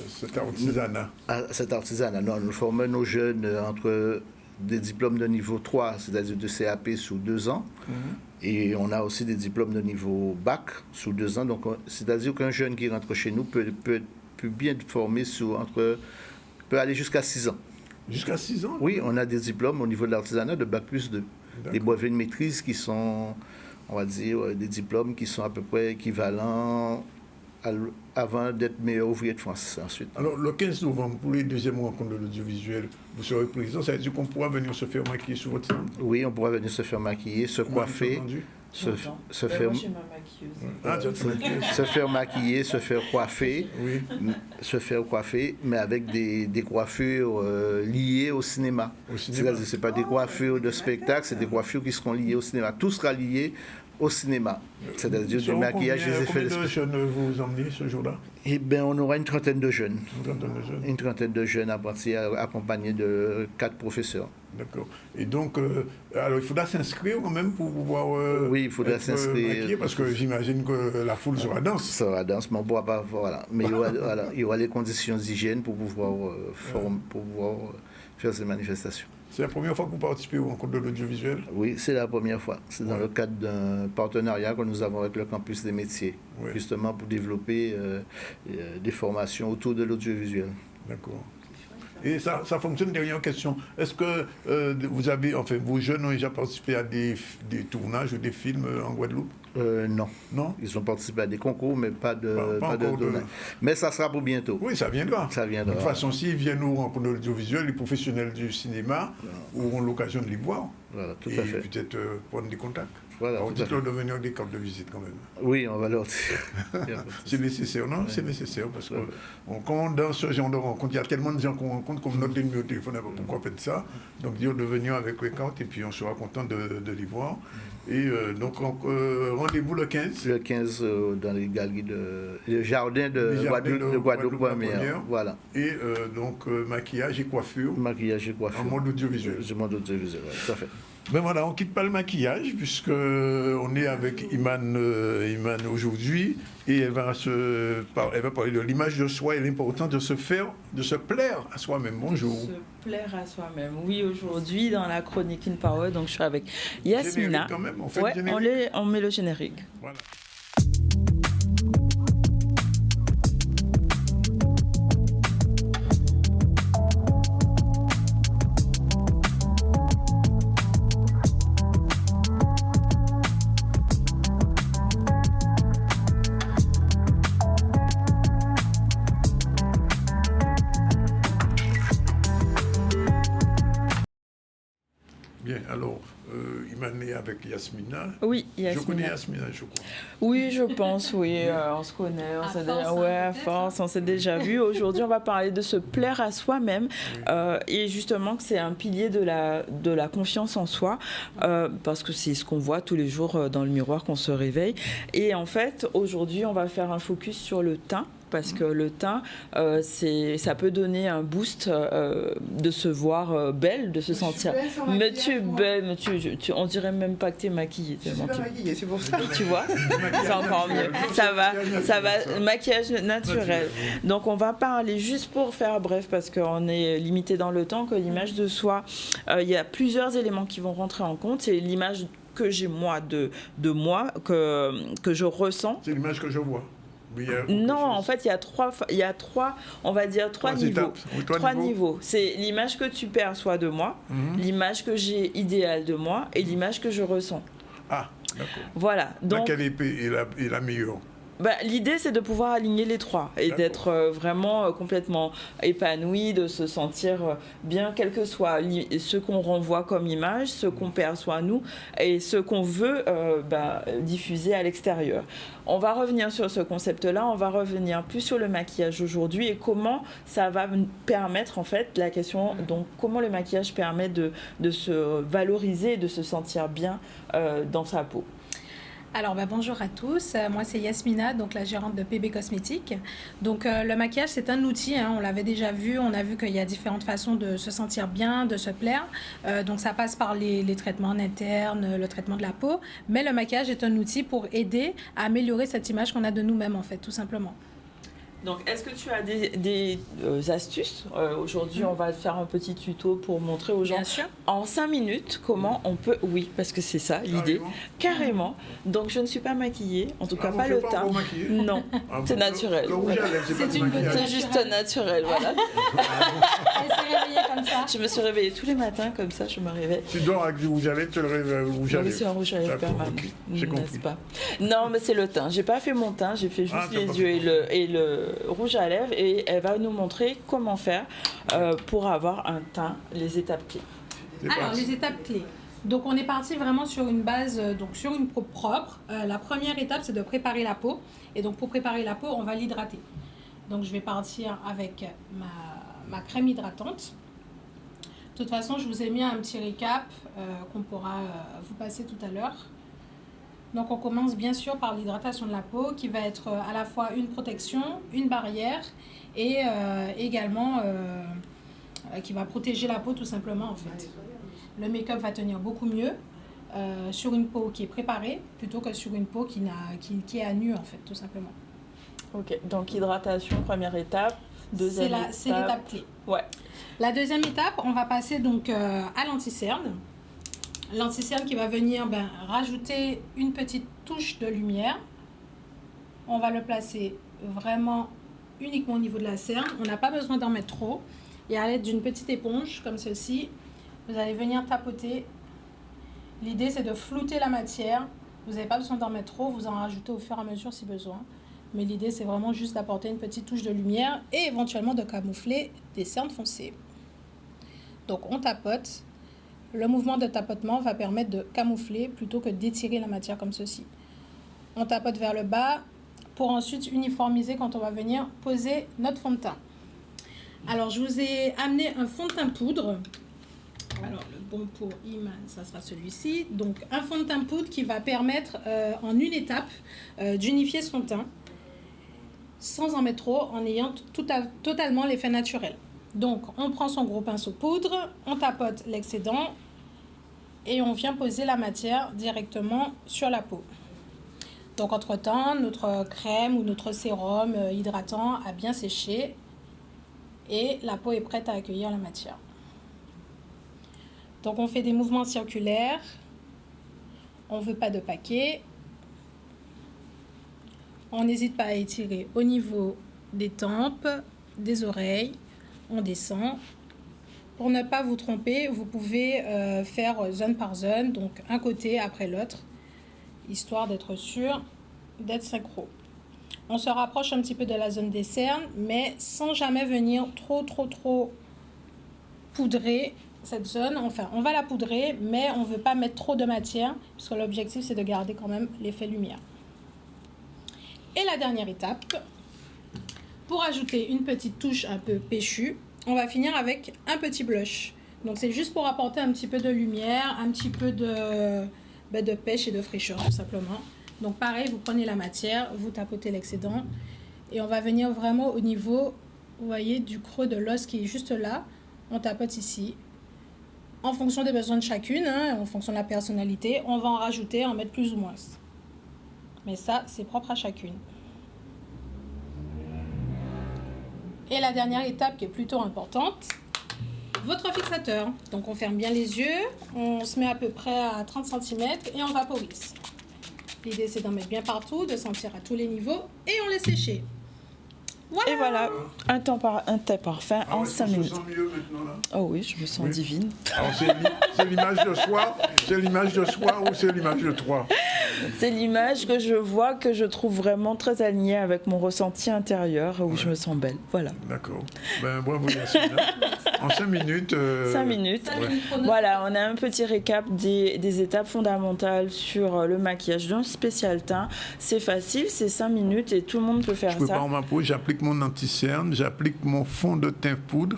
Speaker 1: cet artisanat?
Speaker 14: À cet artisanat, non. Nous formons nos jeunes entre des diplômes de niveau 3, c'est-à-dire de CAP sous 2 ans. Et on a aussi des diplômes de niveau bac sous 2 ans. Donc, c'est-à-dire qu'un jeune qui rentre chez nous peut bien formé peut aller jusqu'à 6 ans.
Speaker 1: Jusqu'à 6 ans?
Speaker 14: Oui, on a des diplômes au niveau de l'artisanat de bac plus 2. Des brevets de maîtrise qui sont, on va dire, des diplômes qui sont à peu près équivalents avant d'être meilleur ouvrier de France ensuite.
Speaker 1: Alors, le 15 novembre, pour les 2e rencontres de l'audiovisuel, vous serez présent, ça veut dire qu'on pourra venir se faire maquiller sur votre stand?
Speaker 14: Oui, on pourra venir se faire maquiller, se coiffer. Se faire maquiller, se faire coiffer, oui, se faire coiffer, mais avec des coiffures liées au cinéma. C'est-à-dire, ce n'est pas des coiffures de spectacle, c'est des coiffures qui seront liées au cinéma. Tout sera lié au cinéma, c'est-à-dire du maquillage, des effets
Speaker 1: Combien de jeunes vous emmenez ce jour-là?
Speaker 14: Eh bien, on aura une trentaine de jeunes.
Speaker 1: Une trentaine de jeunes
Speaker 14: accompagnés de 4 professeurs.
Speaker 1: D'accord. Et donc, alors il faudra s'inscrire quand même pour pouvoir
Speaker 14: oui, il faudra s'inscrire.
Speaker 1: Parce que j'imagine que la foule sera dense.
Speaker 14: Sera dense, mais on ne pourra pas. Voilà. Mais il y aura les conditions d'hygiène pour pouvoir, faire ces manifestations.
Speaker 1: C'est la première fois que vous participez aux rencontres de l'audiovisuel?
Speaker 14: Oui, c'est la première fois. C'est dans le cadre d'un partenariat que nous avons avec le campus des métiers, justement pour développer des formations autour de l'audiovisuel.
Speaker 1: D'accord. Et ça fonctionne. Dernière question. Est-ce que vos jeunes ont déjà participé à des tournages ou des films en Guadeloupe?
Speaker 14: Non.
Speaker 1: Non.
Speaker 14: Ils ont participé à des concours, mais pas de tournage. Mais ça sera pour bientôt.
Speaker 1: Oui, ça viendra.
Speaker 14: Ça viendra.
Speaker 1: De toute façon, s'ils viennent aux rencontres de l'audiovisuel, les professionnels du cinéma auront l'occasion de les voir.
Speaker 14: Voilà, tout à fait.
Speaker 1: Et peut-être prendre des contacts.
Speaker 14: Voilà,
Speaker 1: alors, dites-leur de venir avec des cartes de visite quand même.
Speaker 14: Oui, on va leur dire.
Speaker 1: C'est nécessaire, non? C'est nécessaire parce que quand dans ce genre de rencontre, il y a tellement de gens qu'on rencontre qu'on note les numéros de téléphone, pourquoi faire ça? Donc dire de venir avec les cartes et puis on sera content de les voir. Et donc rendez-vous le 15? Le
Speaker 14: 15 dans les galeries le jardin de Guadeloupe-Première. Voilà.
Speaker 1: Et donc maquillage et coiffure.
Speaker 14: Maquillage et coiffure.
Speaker 1: En mode audiovisuel.
Speaker 14: Du monde audiovisuel, oui, tout à fait.
Speaker 1: Ben voilà, on ne quitte pas le maquillage puisqu'on est avec Iman aujourd'hui et elle va parler de l'image de soi et l'importance de se plaire à soi-même. Bonjour.
Speaker 15: Se plaire à soi-même. Oui, aujourd'hui dans la chronique In Power, donc je suis avec Yasmina.
Speaker 1: Quand même,
Speaker 15: on met le générique.
Speaker 1: Voilà. Bien, alors, Iman est avec Yasmina.
Speaker 15: Oui, Yasmina.
Speaker 1: Je connais Yasmina, je crois.
Speaker 15: Oui, je pense, oui. On se connaît. On s'est déjà vu. Aujourd'hui, on va parler de se plaire à soi-même. Et justement, que c'est un pilier de la confiance en soi. Parce que c'est ce qu'on voit tous les jours dans le miroir quand on se réveille. Et en fait, aujourd'hui, on va faire un focus sur le teint. Parce que le teint, ça peut donner un boost de se voir belle, de se sentir. Mais tu es belle, mais on dirait même pas que tu es maquillée.
Speaker 13: Je suis pas maquillée, c'est pour ça.
Speaker 15: Tu vois, c'est encore mieux. Ça va, maquillage naturel. Donc on va parler, juste pour faire bref, parce qu'on est limité dans le temps, que l'image de soi, il y a plusieurs éléments qui vont rentrer en compte. C'est l'image que j'ai moi de moi, que je ressens.
Speaker 1: C'est l'image que je vois.
Speaker 15: Non, en fait, il y a trois, on va dire trois niveaux. Trois niveaux. C'est l'image que tu perçois de moi, l'image que j'ai idéale de moi et l'image que je ressens.
Speaker 1: Ah, d'accord.
Speaker 15: Voilà. Donc,
Speaker 1: laquelle est la meilleure?
Speaker 15: L'idée, c'est de pouvoir aligner les trois et d'être vraiment complètement épanoui, de se sentir bien, quel que soit ce qu'on renvoie comme image, ce qu'on perçoit nous et ce qu'on veut diffuser à l'extérieur. On va revenir sur ce concept-là, on va revenir plus sur le maquillage aujourd'hui et comment ça va permettre, en fait, la question, donc comment le maquillage permet de se valoriser et de se sentir bien dans sa peau.
Speaker 16: Alors, bonjour à tous. Moi, c'est Yasmina, donc la gérante de PB Cosmétiques. Donc, le maquillage, c'est un outil. On l'avait déjà vu. On a vu qu'il y a différentes façons de se sentir bien, de se plaire. Donc, ça passe par les traitements internes, le traitement de la peau. Mais le maquillage est un outil pour aider à améliorer cette image qu'on a de nous-mêmes, en fait, tout simplement.
Speaker 15: Donc, est-ce que tu as des astuces? Aujourd'hui, on va faire un petit tuto pour montrer aux gens en 5 minutes comment on peut... Oui, parce que c'est ça l'idée. Carrément. Donc, je ne suis pas maquillée, en tout cas pas le teint. Non, c'est naturel. C'est juste naturel, voilà.
Speaker 16: Elle s'est réveillée comme ça.
Speaker 15: Je me suis réveillée tous les matins, comme ça, je me réveille.
Speaker 1: Tu dors avec du rouge à lèvres, tu le réveilles rouge à lèvres.
Speaker 15: Oui, c'est un rouge à lèvres permanent.
Speaker 1: J'ai compris.
Speaker 15: Non, mais c'est le teint. J'ai pas fait mon teint, j'ai fait juste les yeux et le rouge à lèvres et elle va nous montrer comment faire pour avoir un teint, les étapes clés.
Speaker 16: Alors, les étapes clés. Donc, on est parti vraiment sur une base, donc sur une peau propre. La première étape, c'est de préparer la peau. Et donc, pour préparer la peau, on va l'hydrater. Donc, je vais partir avec ma crème hydratante. De toute façon, je vous ai mis un petit récap qu'on pourra vous passer tout à l'heure. Donc on commence bien sûr par l'hydratation de la peau qui va être à la fois une protection, une barrière et également qui va protéger la peau tout simplement en fait. Le make-up va tenir beaucoup mieux sur une peau qui est préparée plutôt que sur une peau qui est à nu en fait tout simplement.
Speaker 15: Ok, donc hydratation, première étape. Deuxième étape.
Speaker 16: C'est l'étape clé.
Speaker 15: Ouais.
Speaker 16: La deuxième étape, on va passer donc à l'anti-cerne. L'anti-cerne qui va venir rajouter une petite touche de lumière. On va le placer vraiment uniquement au niveau de la cerne. On n'a pas besoin d'en mettre trop. Et à l'aide d'une petite éponge comme ceci, vous allez venir tapoter. L'idée, c'est de flouter la matière. Vous n'avez pas besoin d'en mettre trop. Vous en rajoutez au fur et à mesure si besoin. Mais l'idée, c'est vraiment juste d'apporter une petite touche de lumière et éventuellement de camoufler des cernes foncées. Donc, on tapote. Le mouvement de tapotement va permettre de camoufler plutôt que d'étirer la matière comme ceci. On tapote vers le bas pour ensuite uniformiser quand on va venir poser notre fond de teint. Alors, je vous ai amené un fond de teint poudre. Alors, le bon pour Iman, ça sera celui-ci. Donc, un fond de teint poudre qui va permettre en une étape d'unifier son teint sans en mettre trop, en ayant totalement l'effet naturel. Donc, on prend son gros pinceau poudre, on tapote l'excédent et on vient poser la matière directement sur la peau. Donc, entre-temps, notre crème ou notre sérum hydratant a bien séché et la peau est prête à accueillir la matière. Donc, on fait des mouvements circulaires. On ne veut pas de paquet. On n'hésite pas à étirer au niveau des tempes, des oreilles. On descend. Pour ne pas vous tromper, vous pouvez faire zone par zone, donc un côté après l'autre, histoire d'être sûr d'être synchro. On se rapproche un petit peu de la zone des cernes, mais sans jamais venir trop poudrer cette zone. Enfin, on va la poudrer, mais on ne veut pas mettre trop de matière, parce que l'objectif, c'est de garder quand même l'effet lumière. Et la dernière étape, pour ajouter une petite touche un peu péchue, on va finir avec un petit blush. Donc, c'est juste pour apporter un petit peu de lumière, un petit peu de pêche et de fraîcheur, tout simplement. Donc, pareil, vous prenez la matière, vous tapotez l'excédent, et on va venir vraiment au niveau, vous voyez, du creux de l'os qui est juste là. On tapote ici. En fonction des besoins de chacune, en fonction de la personnalité, on va en rajouter, en mettre plus ou moins. Mais ça, c'est propre à chacune. Et la dernière étape qui est plutôt importante, votre fixateur. Donc on ferme bien les yeux, on se met à peu près à 30 cm et on vaporise. L'idée c'est d'en mettre bien partout, de sentir à tous les niveaux et on laisse sécher. Voilà.
Speaker 15: Et voilà, un temps parfait en 5 minutes.
Speaker 1: Tu te sens mieux maintenant là?
Speaker 15: Oh oui, je me sens divine.
Speaker 1: Alors c'est l'image de soi, c'est l'image de soi ou c'est l'image de toi?
Speaker 15: C'est l'image que je vois, que je trouve vraiment très alignée avec mon ressenti intérieur, où je me sens belle. Voilà.
Speaker 1: D'accord. Ben, bravo Yasmina. En 5 minutes...
Speaker 15: 5 minutes.
Speaker 1: Ouais.
Speaker 15: Voilà, on a un petit récap des étapes fondamentales sur le maquillage d'un spécial teint. C'est facile, c'est 5 minutes et tout le monde peut faire ça.
Speaker 1: Je prépare ma peau, j'applique mon anti-cerne, j'applique mon fond de teint poudre.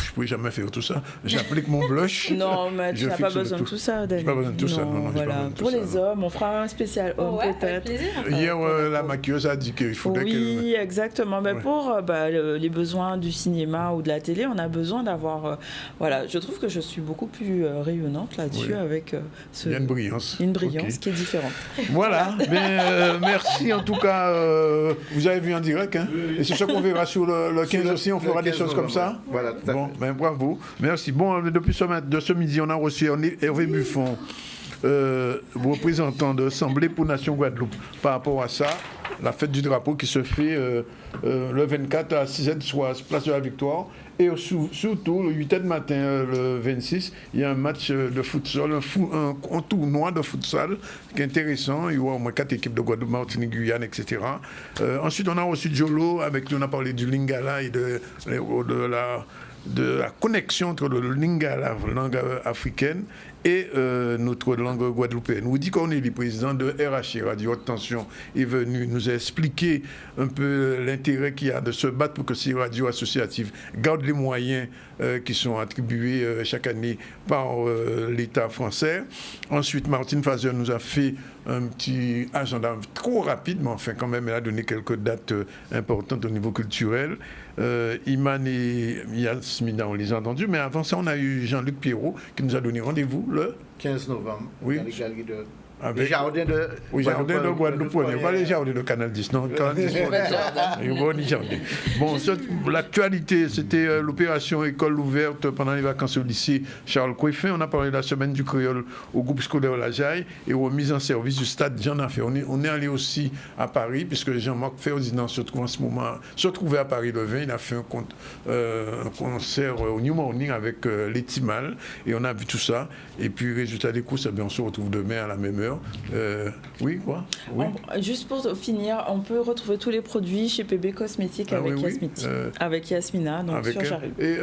Speaker 1: Je ne pourrais jamais faire tout ça. J'applique mon blush.
Speaker 15: Non, mais tu n'as pas besoin de tout ça, Dani.
Speaker 1: Je n'ai pas besoin de tout ça. Non,
Speaker 15: voilà. Pour les hommes, on fera un spécial homme peut-être.
Speaker 1: Hier, la maquilleuse a dit qu'il faudrait que...
Speaker 15: Oui, exactement. Mais pour les besoins du cinéma ou de la télé, on a besoin d'avoir... voilà, je trouve que je suis beaucoup plus rayonnante là-dessus avec
Speaker 1: Il y a une brillance.
Speaker 15: Une brillance qui est différente.
Speaker 1: Voilà. Merci en tout cas. Vous avez vu en direct. Hein? Et c'est ce qu'on verra sur le 15 aussi. On fera des choses comme ça.
Speaker 14: Voilà, tout à fait.
Speaker 1: Ben, bravo. Merci. Bon, depuis ce midi, on a reçu Hervé Buffon, représentant de l'Assemblée pour Nation Guadeloupe. Par rapport à ça, la fête du drapeau qui se fait le 24 à 6h soir, place de la Victoire. Et surtout, le 8h de matin, le 26, il y a un match de futsal, un tournoi de futsal qui est intéressant. Il y aura au moins 4 équipes de Guadeloupe, Martinique, Guyane, etc. Ensuite, on a reçu Jolo, on a parlé du Lingala et de la connexion entre le Lingala, la langue africaine, et notre langue guadeloupéenne. Woody Corneli, président de RHI, Radio Haute Tension, est venu nous expliquer un peu l'intérêt qu'il y a de se battre pour que ces radios associatives gardent les moyens qui sont attribués chaque année par l'État français. Ensuite, Martine Fazer nous a fait un petit agenda trop rapide, mais enfin quand même, elle a donné quelques dates importantes au niveau culturel. Iman et Yasmina, on les a entendus, mais avant ça, on a eu Jean-Luc Pierrot qui nous a donné rendez-vous le
Speaker 14: 15 novembre.
Speaker 1: Oui.
Speaker 14: Dans les galeries de...
Speaker 1: Avec...
Speaker 14: Les jardins de...
Speaker 1: Oui, jardin de Guadeloupe, pas les jardins de Canal 10, non. Canal 10, bon, l'actualité, c'était l'opération École ouverte pendant les vacances au lycée Charles Coiffin. On a parlé de la semaine du créole au groupe scolaire La Jaille et aux mises en service du stade Jean Affaire. On est allé aussi à Paris, puisque Jean-Marc Ferdinand se trouvait à Paris le 20. Il a fait un concert au New Morning avec les Timal et on a vu tout ça. Et puis, résultat des courses, on se retrouve demain à la même heure. Oui, quoi oui.
Speaker 15: Juste pour finir, on peut retrouver tous les produits chez PB Cosmétiques avec Yasmina, donc sur Jarry.
Speaker 1: Et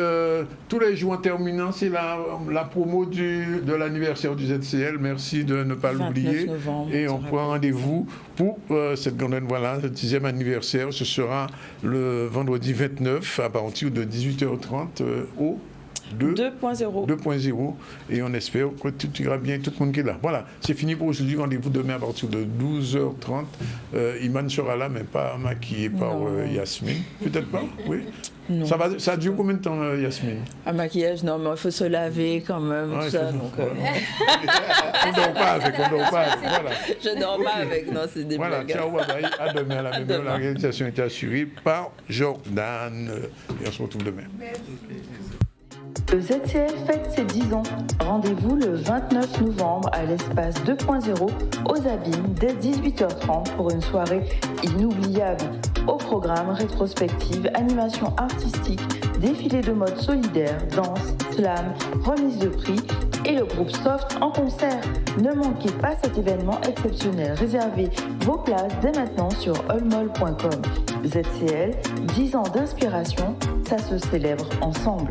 Speaker 1: tous les jours en terminant, c'est la promo de l'anniversaire du ZCL. Merci de ne pas l'oublier. Et on prend rendez-vous pour cette grande, voilà, le 10e anniversaire. Ce sera le vendredi 29 à partir de 18h30 au 2.0 et on espère que tout ira bien, tout le monde qui est là. Voilà, c'est fini pour aujourd'hui. Rendez-vous demain à partir de 12h30. Iman sera là, mais pas maquillé par Yasmine. Peut-être pas, oui.
Speaker 15: Non.
Speaker 1: Ça dure combien de temps, Yasmine?
Speaker 15: Un maquillage, non, mais il faut se laver quand même. Tout ça, donc,
Speaker 1: on dort pas avec, voilà.
Speaker 15: Je dors pas avec, non, c'est des blagues.
Speaker 1: Ciao, bye, à demain à la même heure. La réalisation était assurée par Jordan. Et on se retrouve demain.
Speaker 17: Le ZCL fête ses 10 ans. Rendez-vous le 29 novembre à l'espace 2.0 aux Abîmes dès 18h30 pour une soirée inoubliable. Au programme, rétrospective, animation artistique, défilé de mode solidaire, danse, slam, remise de prix et le groupe Soft en concert. Ne manquez pas cet événement exceptionnel. Réservez vos places dès maintenant sur allmall.com. ZCL, 10 ans d'inspiration, ça se célèbre ensemble.